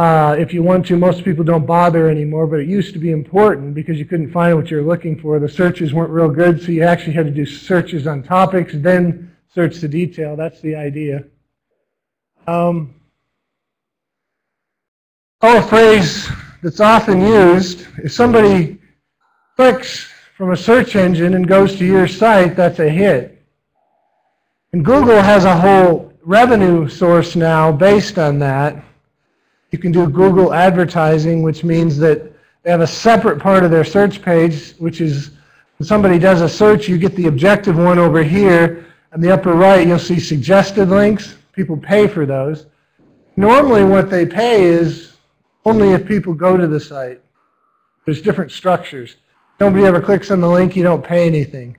if you want to. Most people don't bother anymore, but it used to be important because you couldn't find what you were looking for. The searches weren't real good, so you actually had to do searches on topics, then search the detail. That's the idea. A phrase that's often used, if somebody clicks from a search engine and goes to your site, that's a hit. And Google has a whole revenue source now based on that. You can do Google advertising, which means that they have a separate part of their search page, which is when somebody does a search, you get the objective one over here. On the upper right, you'll see suggested links. People pay for those. Normally what they pay is only if people go to the site. There's different structures. Nobody ever clicks on the link, you don't pay anything.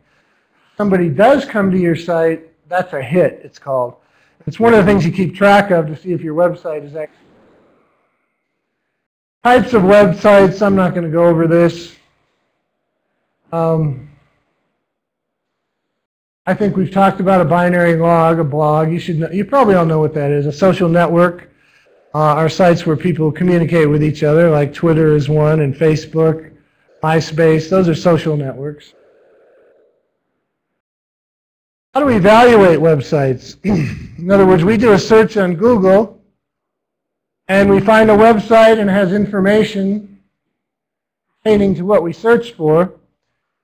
Somebody does come to your site, that's a hit, it's called. It's one of the things you keep track of to see if your website is actually. Types of websites, I'm not going to go over this. I think we've talked about a binary log, a blog. You probably all know what that is, a social network. are sites where people communicate with each other, like Twitter is one, and Facebook, MySpace. Those are social networks. How do we evaluate websites? In other words, we do a search on Google, and we find a website and it has information pertaining to what we searched for.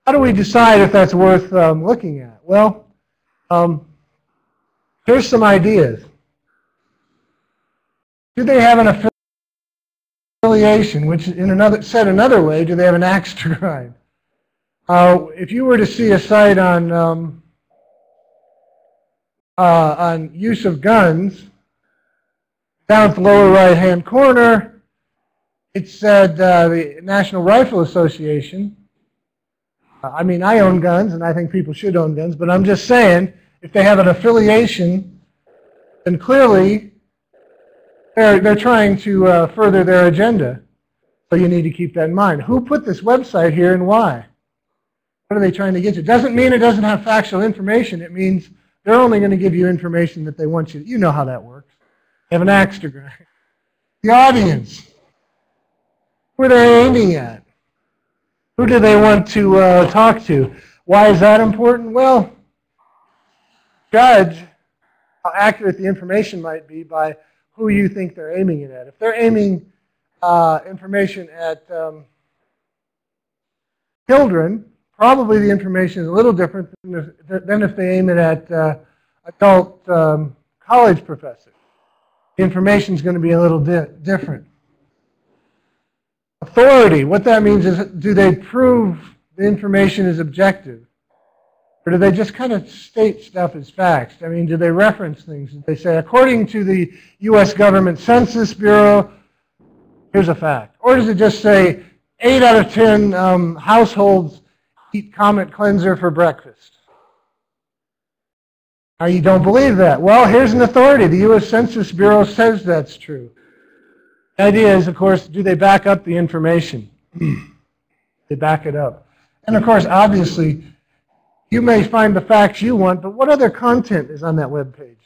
How do we decide if that's worth looking at? Well, here's some ideas. Do they have an affiliation, which said another way, do they have an axe to grind? If you were to see a site on use of guns, down at the lower right-hand corner, it said the National Rifle Association. I mean, I own guns, and I think people should own guns, but I'm just saying, if they have an affiliation, then clearly they're trying to further their agenda. So you need to keep that in mind. Who put this website here and why? What are they trying to get you? It doesn't mean it doesn't have factual information. It means they're only going to give you information that they want you to. You know how that works. They have an axe to grind. The audience. Who are they aiming at? Who do they want to talk to? Why is that important? Well, judge how accurate the information might be by who you think they're aiming it at. If they're aiming information at children, probably the information is a little different than if they aim it at adult college professors. The information is going to be a little different. Authority, what that means is, do they prove the information is objective? Or do they just kind of state stuff as facts? I mean, do they reference things? Do they say, according to the U.S. Government Census Bureau, here's a fact? Or does it just say, 8 out of 10 households eat Comet Cleanser for breakfast? Now, you don't believe that. Well, here's an authority. The U.S. Census Bureau says that's true. The idea is, of course, do they back up the information? They back it up. And, of course, obviously, you may find the facts you want, but what other content is on that web page?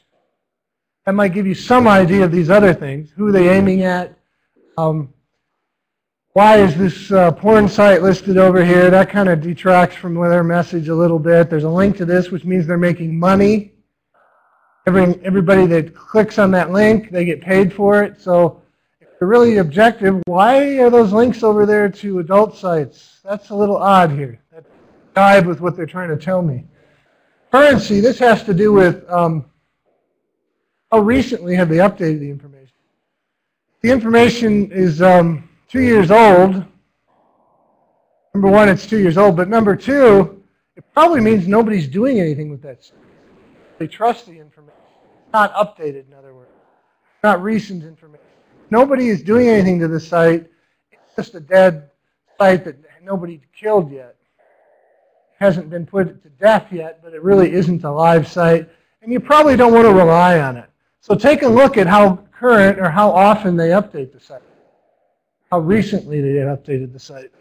That might give you some idea of these other things. Who are they aiming at? Why is this porn site listed over here? That kind of detracts from their message a little bit. There's a link to this, which means they're making money. Everybody that clicks on that link, they get paid for it. So if they're really objective, why are those links over there to adult sites? That's a little odd here. That jive with what they're trying to tell me. Currency, this has to do with how recently have they updated the information. The information is 2 years old. Number one, it's 2 years old, but number two, it probably means nobody's doing anything with that stuff. They trust the information. It's not updated, in other words. It's not recent information. Nobody is doing anything to the site. It's just a dead site that nobody killed yet. It hasn't been put to death yet, but it really isn't a live site, and you probably don't want to rely on it. So take a look at how current or how often they update the site. How recently they updated the site.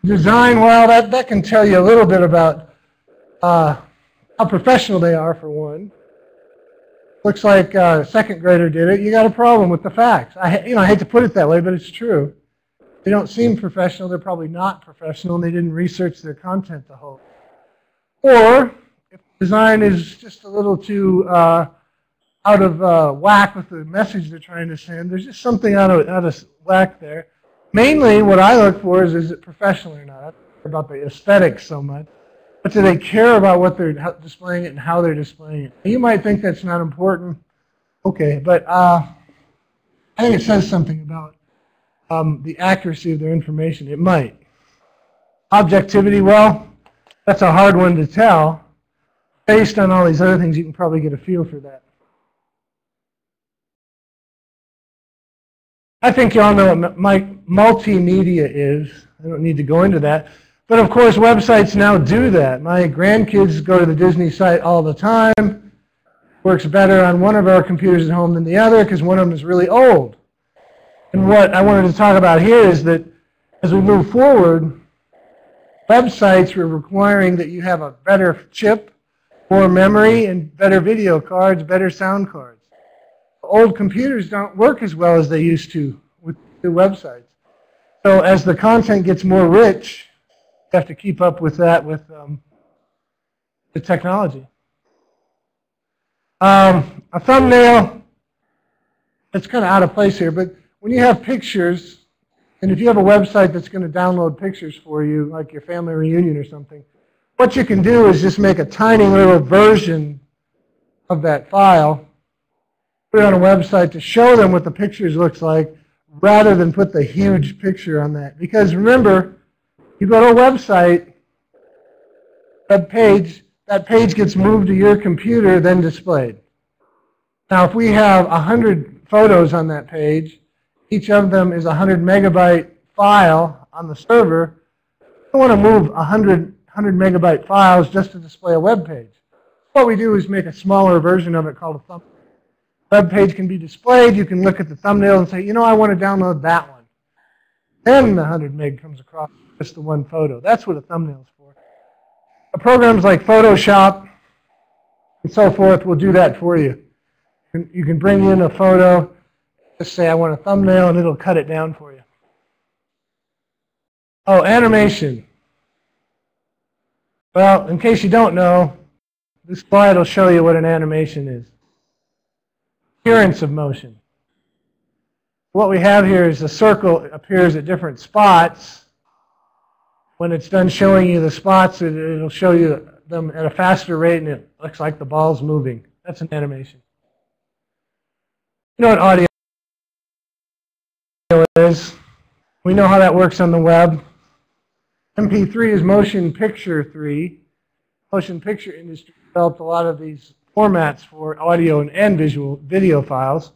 Design, well, that can tell you a little bit about how professional they are, for one. Looks like a second grader did it. You got a problem with the facts. I hate to put it that way, but it's true. They don't seem professional. They're probably not professional, and they didn't research their content the whole. Or if the design is just a little too out of whack with the message they're trying to send, there's just something out of whack there. Mainly, what I look for is it professional or not? I don't care about the aesthetics so much. But do they care about what they're displaying it and how they're displaying it? You might think that's not important. Okay, but I think it says something about the accuracy of their information. It might. Objectivity, well, that's a hard one to tell. Based on all these other things, you can probably get a feel for that. I think you all know what multimedia is. I don't need to go into that. But of course, websites now do that. My grandkids go to the Disney site all the time. Works better on one of our computers at home than the other because one of them is really old. And what I wanted to talk about here is that as we move forward, websites are requiring that you have a better chip, more memory, and better video cards, better sound cards. old computers don't work as well as they used to with the websites. So as the content gets more rich, you have to keep up with that with the technology. A thumbnail, it's kind of out of place here, but when you have pictures, and if you have a website that's going to download pictures for you, like your family reunion or something, what you can do is just make a tiny little version of that file, put it on a website to show them what the pictures looks like, rather than put the huge picture on that. Because remember, you go to a website, that page gets moved to your computer, then displayed. Now, if we have 100 photos on that page, each of them is a 100 megabyte file on the server, you don't want to move 100 megabyte files just to display a web page. What we do is make a smaller version of it called a thumbnail. Web page can be displayed. You can look at the thumbnail and say, you know, I want to download that one. Then the 100 meg comes across just the one photo. That's what a thumbnail is for. Programs like Photoshop and so forth will do that for you. You can bring in a photo, just say I want a thumbnail, and it'll cut it down for you. Oh, animation. Well, in case you don't know, this slide will show you what an animation is. Appearance of motion. What we have here is a circle appears at different spots. When it's done showing you the spots, it'll show you them at a faster rate, and it looks like the ball's moving. That's an animation. You know what audio is? We know how that works on the web. MP3 is motion picture 3. Motion picture industry developed a lot of these formats for audio and visual video files.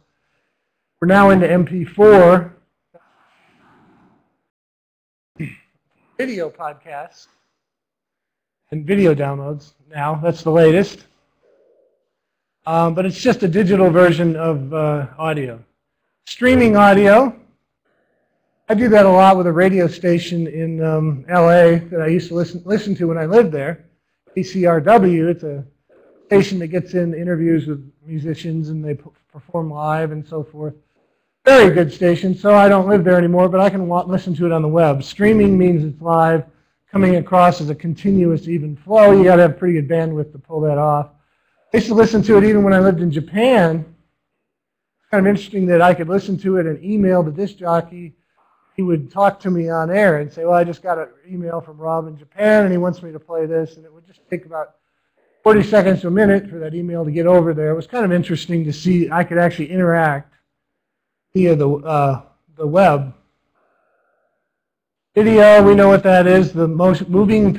We're now into MP4. Video podcasts and video downloads now. That's the latest. But it's just a digital version of audio. Streaming audio. I do that a lot with a radio station in LA that I used to listen to when I lived there. PCRW. It's a station that gets in interviews with musicians and they perform live and so forth. Very good station, so I don't live there anymore, but I can listen to it on the web. Streaming means it's live, coming across as a continuous even flow. You got to have pretty good bandwidth to pull that off. I used to listen to it even when I lived in Japan. It's kind of interesting that I could listen to it and email the disc jockey. He would talk to me on air and say, well, I just got an email from Rob in Japan, and he wants me to play this, and it would just take about 40 seconds to a minute for that email to get over there. It was kind of interesting to see I could actually interact via the web. Video, we know what that is. The Moving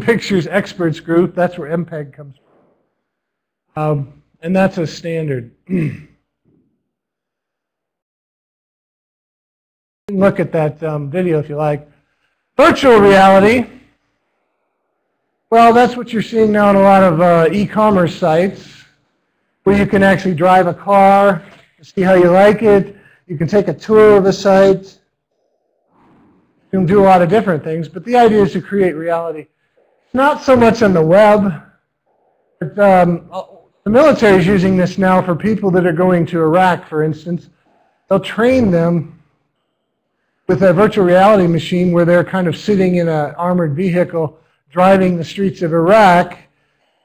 Pictures Experts Group. That's where MPEG comes from. And that's a standard. Look at that video if you like. Virtual reality. Well, that's what you're seeing now in a lot of e-commerce sites, where you can actually drive a car, see how you like it. You can take a tour of the site. You can do a lot of different things, but the idea is to create reality. Not so much on the web, but the military is using this now for people that are going to Iraq, for instance. They'll train them with a virtual reality machine where they're kind of sitting in an armored vehicle driving the streets of Iraq.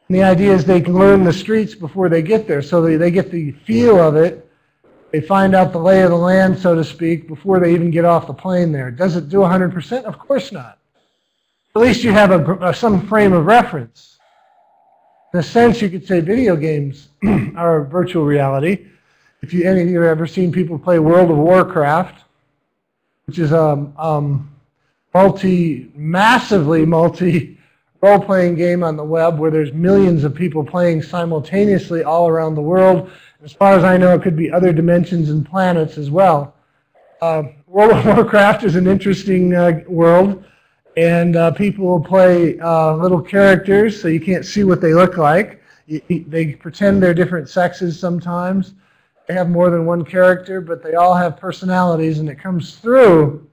And the idea is they can learn the streets before they get there, so they get the feel of it. They find out the lay of the land, so to speak, before they even get off the plane there. Does it do 100%? Of course not. At least you have some frame of reference. In a sense, you could say video games are virtual reality. If any of you have ever seen people play World of Warcraft, which is a massively multi role-playing game on the web where there's millions of people playing simultaneously all around the world. As far as I know, it could be other dimensions and planets as well. World of Warcraft is an interesting world, and people will play little characters, so you can't see what they look like. They pretend they're different sexes sometimes. They have more than one character, but they all have personalities, and it comes through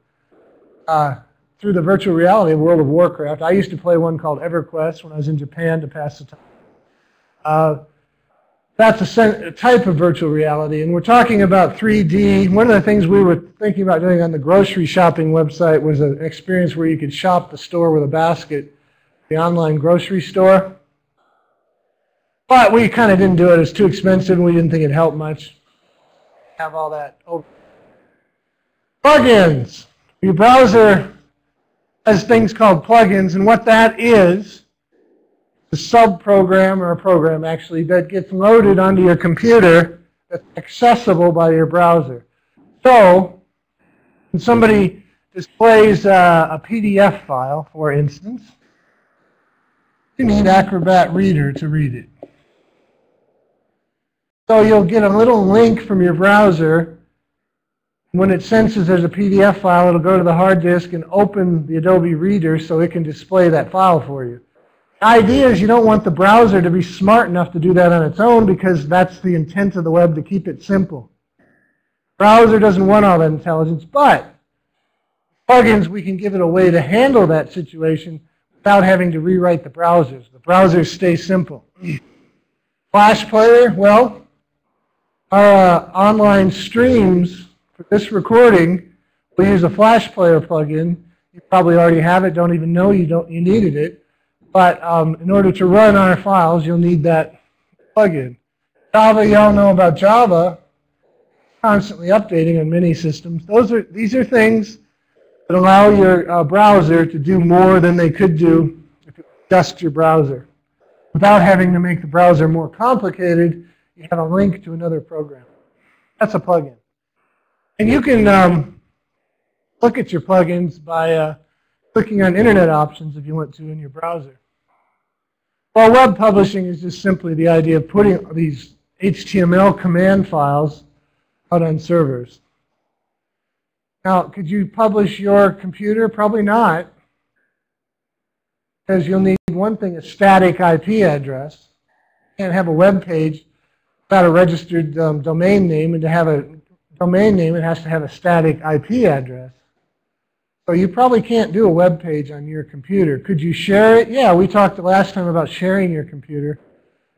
the virtual reality of World of Warcraft. I used to play one called EverQuest when I was in Japan to pass the time. That's a type of virtual reality, and we're talking about 3D. One of the things we were thinking about doing on the grocery shopping website was an experience where you could shop the store with a basket, the online grocery store. But we kind of didn't do it. It was too expensive, and we didn't think it helped much. Have all that over. Plugins. Your browser has things called plugins, and what that is a sub-program, or a program actually, that gets loaded onto your computer that's accessible by your browser. So, when somebody displays a PDF file, for instance, you need Acrobat Reader to read it. So you'll get a little link from your browser. When it senses there's a PDF file, it'll go to the hard disk and open the Adobe Reader so it can display that file for you. The idea is you don't want the browser to be smart enough to do that on its own, because that's the intent of the web, to keep it simple. The browser doesn't want all that intelligence, but plugins, we can give it a way to handle that situation without having to rewrite the browsers. The browsers stay simple. Flash player, well, our online streams for this recording, we use a Flash player plugin. You probably already have it, don't even know you needed it. But in order to run our files, you'll need that plugin. Java, you all know about Java, constantly updating on many systems. These are things that allow your browser to do more than they could do if it was just your browser. Without having to make the browser more complicated, you have a link to another program. That's a plugin. And you can look at your plugins by clicking on Internet Options if you want to in your browser. Well, web publishing is just simply the idea of putting these HTML command files out on servers. Now, could you publish your computer? Probably not, because you'll need one thing, a static IP address. You can't have a web page without a registered domain name, and to have a domain name, it has to have a static IP address. So you probably can't do a web page on your computer. Could you share it? Yeah, we talked last time about sharing your computer,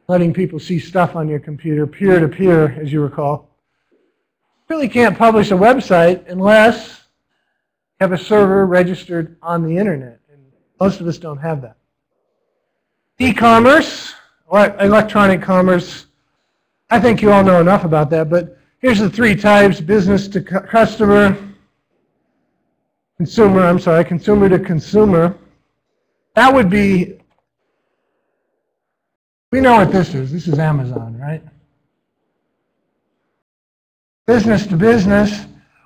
letting people see stuff on your computer, peer-to-peer, as you recall. You really can't publish a website unless you have a server registered on the internet. And most of us don't have that. E-commerce, electronic commerce, I think you all know enough about that, but here's the three types: business to customer, consumer to consumer. That would be, we know what this is. This is Amazon, right? Business to business.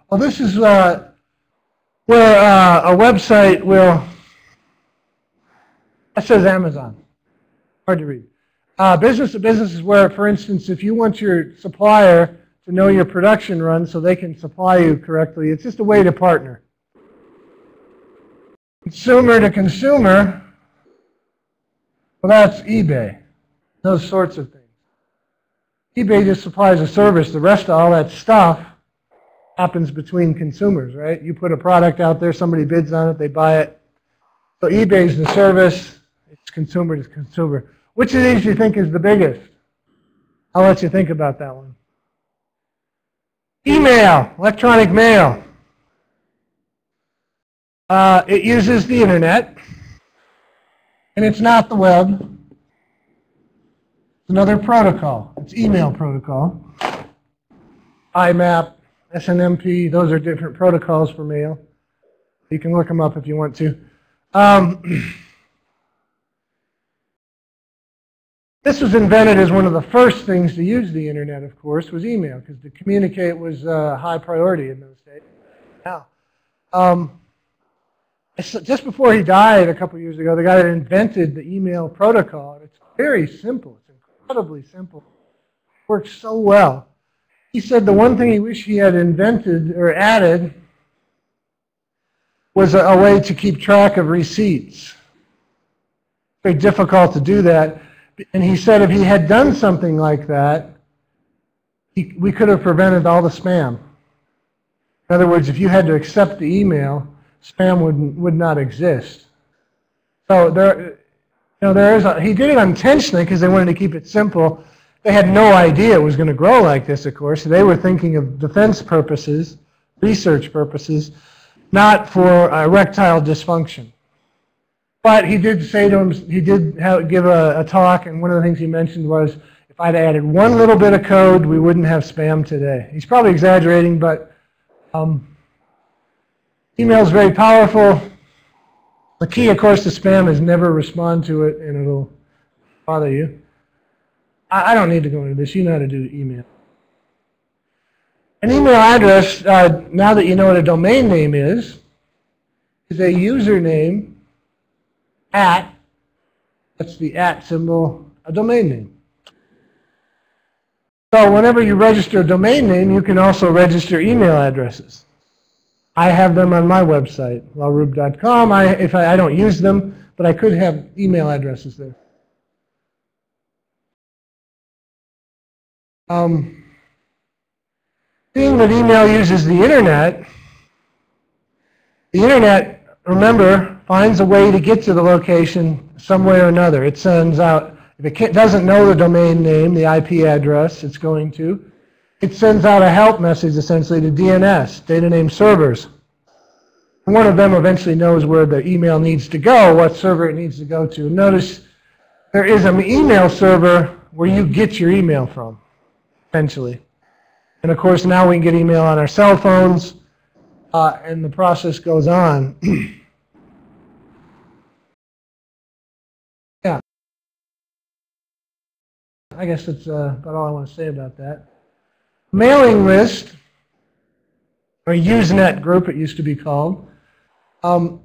Well, this is where a website will, that says Amazon. Hard to read. Business to business is where, for instance, if you want your supplier to know your production run so they can supply you correctly, it's just a way to partner. Consumer to consumer, well, that's eBay. Those sorts of things. eBay just supplies a service. The rest of all that stuff happens between consumers, right? You put a product out there, somebody bids on it, they buy it. So eBay's the service, it's consumer to consumer. Which of these do you think is the biggest? I'll let you think about that one. Email, electronic mail. It uses the internet, and it's not the web. It's another protocol. It's email protocol. IMAP, SNMP, those are different protocols for mail. You can look them up if you want to. This was invented as one of the first things to use the internet, of course, was email, because to communicate was a high priority in those days. Now, just before he died a couple years ago, the guy that invented the email protocol, and it's very simple. It's incredibly simple. It works so well. He said the one thing he wished he had invented or added was a way to keep track of receipts. Very difficult to do that. And he said if he had done something like that, we could have prevented all the spam. In other words, if you had to accept the email, spam would not exist. So he did it intentionally because they wanted to keep it simple. They had no idea it was going to grow like this, of course. They were thinking of defense purposes, research purposes, not for erectile dysfunction. But he did say to him, he did give a talk, and one of the things he mentioned was, if I'd added one little bit of code, we wouldn't have spam today. He's probably exaggerating, but email is very powerful. The key, of course, to spam is never respond to it, and it'll bother you. I don't need to go into this. You know how to do email. An email address, now that you know what a domain name is a username at, that's the at symbol, a domain name. So whenever you register a domain name, you can also register email addresses. I have them on my website, laurub.com. I don't use them, but I could have email addresses there. Being that email uses the internet, remember, finds a way to get to the location some way or another. It sends out, if it doesn't know the domain name, the IP address it's going to, it sends out a help message essentially to DNS, data name servers. One of them eventually knows where the email needs to go, what server it needs to go to. Notice there is an email server where you get your email from, eventually. And of course now we can get email on our cell phones, and the process goes on. Yeah. I guess that's about all I want to say about that. Mailing list, or Usenet group it used to be called. And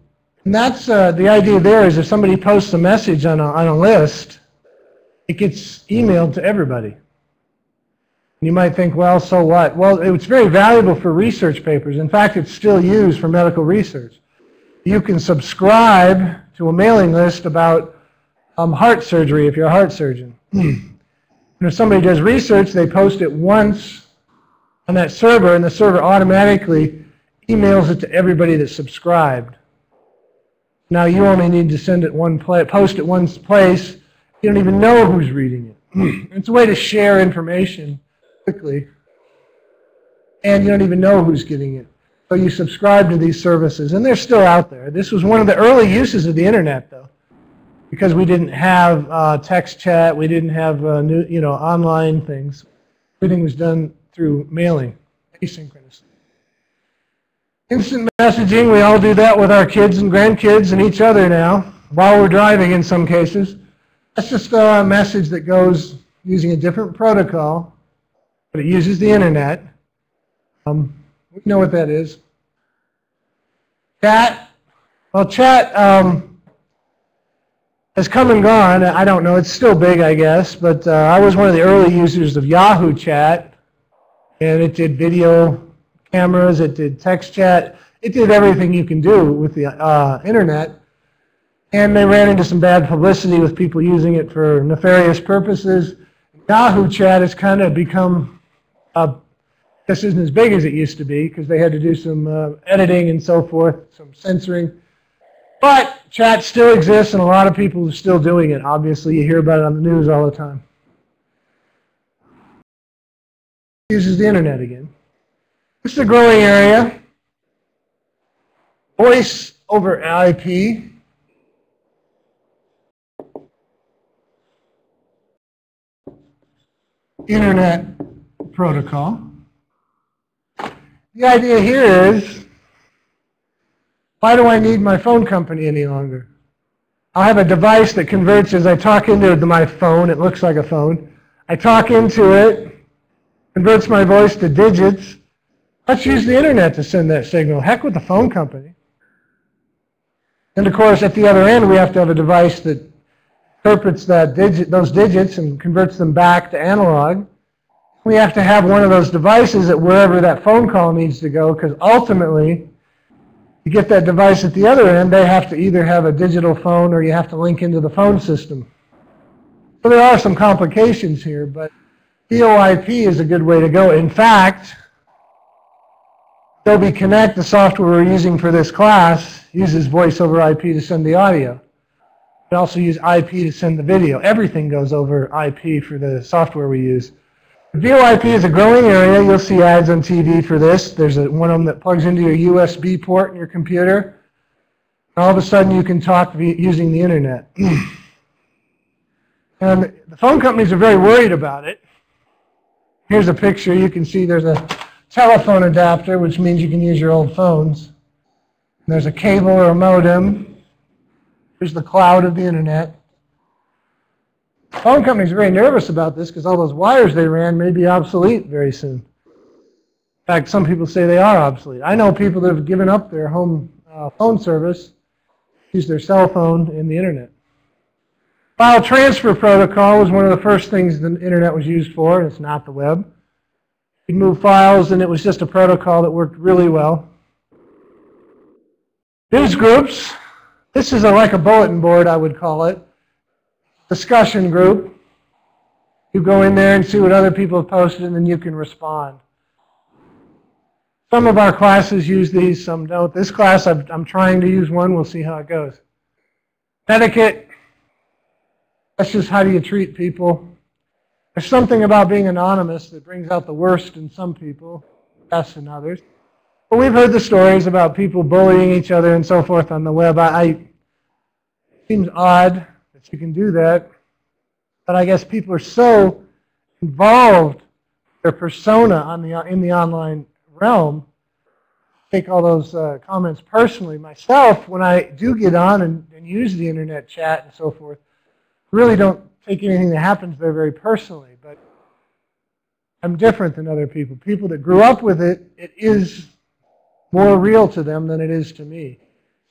that's the idea there is if somebody posts a message on a list, it gets emailed to everybody. You might think, well, so what? Well, it's very valuable for research papers. In fact, it's still used for medical research. You can subscribe to a mailing list about heart surgery if you're a heart surgeon. And if somebody does research, they post it once on that server, and the server automatically emails it to everybody that's subscribed. Now you only need to send it post it one place. You don't even know who's reading it. It's a way to share information quickly, and you don't even know who's getting it. So you subscribe to these services, and they're still out there. This was one of the early uses of the internet, though, because we didn't have text chat, we didn't have online things. Everything was done through mailing, asynchronous. Instant messaging, we all do that with our kids and grandkids and each other now, while we're driving in some cases. That's just a message that goes using a different protocol, but it uses the internet. We know what that is. Chat. Well, chat has come and gone. I don't know. It's still big, I guess. But I was one of the early users of Yahoo Chat. And it did video cameras. It did text chat. It did everything you can do with the internet. And they ran into some bad publicity with people using it for nefarious purposes. Yahoo Chat has kind of become, this isn't as big as it used to be because they had to do some editing and so forth, some censoring. But chat still exists, and a lot of people are still doing it. Obviously, you hear about it on the news all the time. It uses the internet again. This is a growing area. Voice over IP. Internet protocol. The idea here is, why do I need my phone company any longer? I'll have a device that converts as I talk into my phone. It looks like a phone. I talk into it, converts my voice to digits. Let's use the internet to send that signal. Heck with the phone company. And of course, at the other end, we have to have a device that interprets those digits and converts them back to analog. We have to have one of those devices at wherever that phone call needs to go, because ultimately, to get that device at the other end, they have to either have a digital phone or you have to link into the phone system. So there are some complications here, but VoIP is a good way to go. In fact, Adobe Connect, the software we're using for this class, uses voice over IP to send the audio. We also use IP to send the video. Everything goes over IP for the software we use. VoIP is a growing area. You'll see ads on TV for this. There's one of them that plugs into your USB port in your computer. All of a sudden, you can talk using the internet. And the phone companies are very worried about it. Here's a picture. You can see there's a telephone adapter, which means you can use your old phones. And there's a cable or a modem. Here's the cloud of the internet. Phone companies are very nervous about this because all those wires they ran may be obsolete very soon. In fact, some people say they are obsolete. I know people that have given up their home phone service, use their cell phone and the internet. File transfer protocol was one of the first things the internet was used for. It's not the web. You could move files, and it was just a protocol that worked really well. News groups. This is like a bulletin board, I would call it. Discussion group. You go in there and see what other people have posted, and then you can respond. Some of our classes use these, some don't. This class, I'm trying to use one. We'll see how it goes. Netiquette. That's just how do you treat people. There's something about being anonymous that brings out the worst in some people, best in others. But we've heard the stories about people bullying each other and so forth on the web. It seems odd that you can do that, but I guess people are so involved, their persona in the online realm, take all those comments personally. Myself, when I do get on and use the internet chat and so forth, really don't take anything that happens there very personally, but I'm different than other people. People that grew up with it, it is more real to them than it is to me.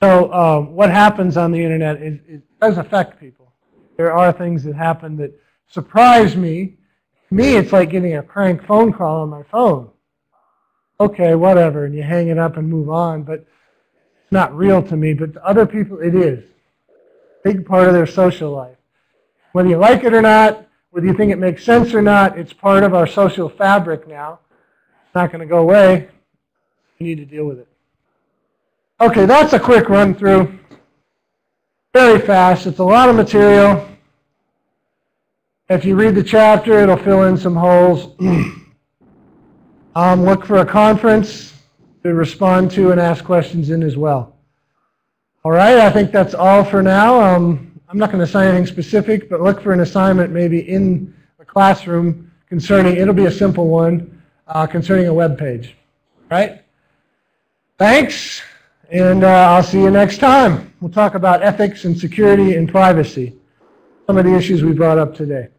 So what happens on the internet, it does affect people. There are things that happen that surprise me. To me, it's like getting a crank phone call on my phone. Okay, whatever, and you hang it up and move on, but it's not real to me. But to other people, it is. Big part of their social life. Whether you like it or not, whether you think it makes sense or not, it's part of our social fabric now. It's not going to go away. We need to deal with it. Okay, that's a quick run through. Very fast. It's a lot of material. If you read the chapter, it'll fill in some holes. Look for a conference to respond to and ask questions in as well. All right, I think that's all for now. I'm not going to assign anything specific, but look for an assignment maybe in the classroom concerning, it'll be a simple one, concerning a web page. All right? Thanks, and I'll see you next time. We'll talk about ethics and security and privacy, some of the issues we brought up today.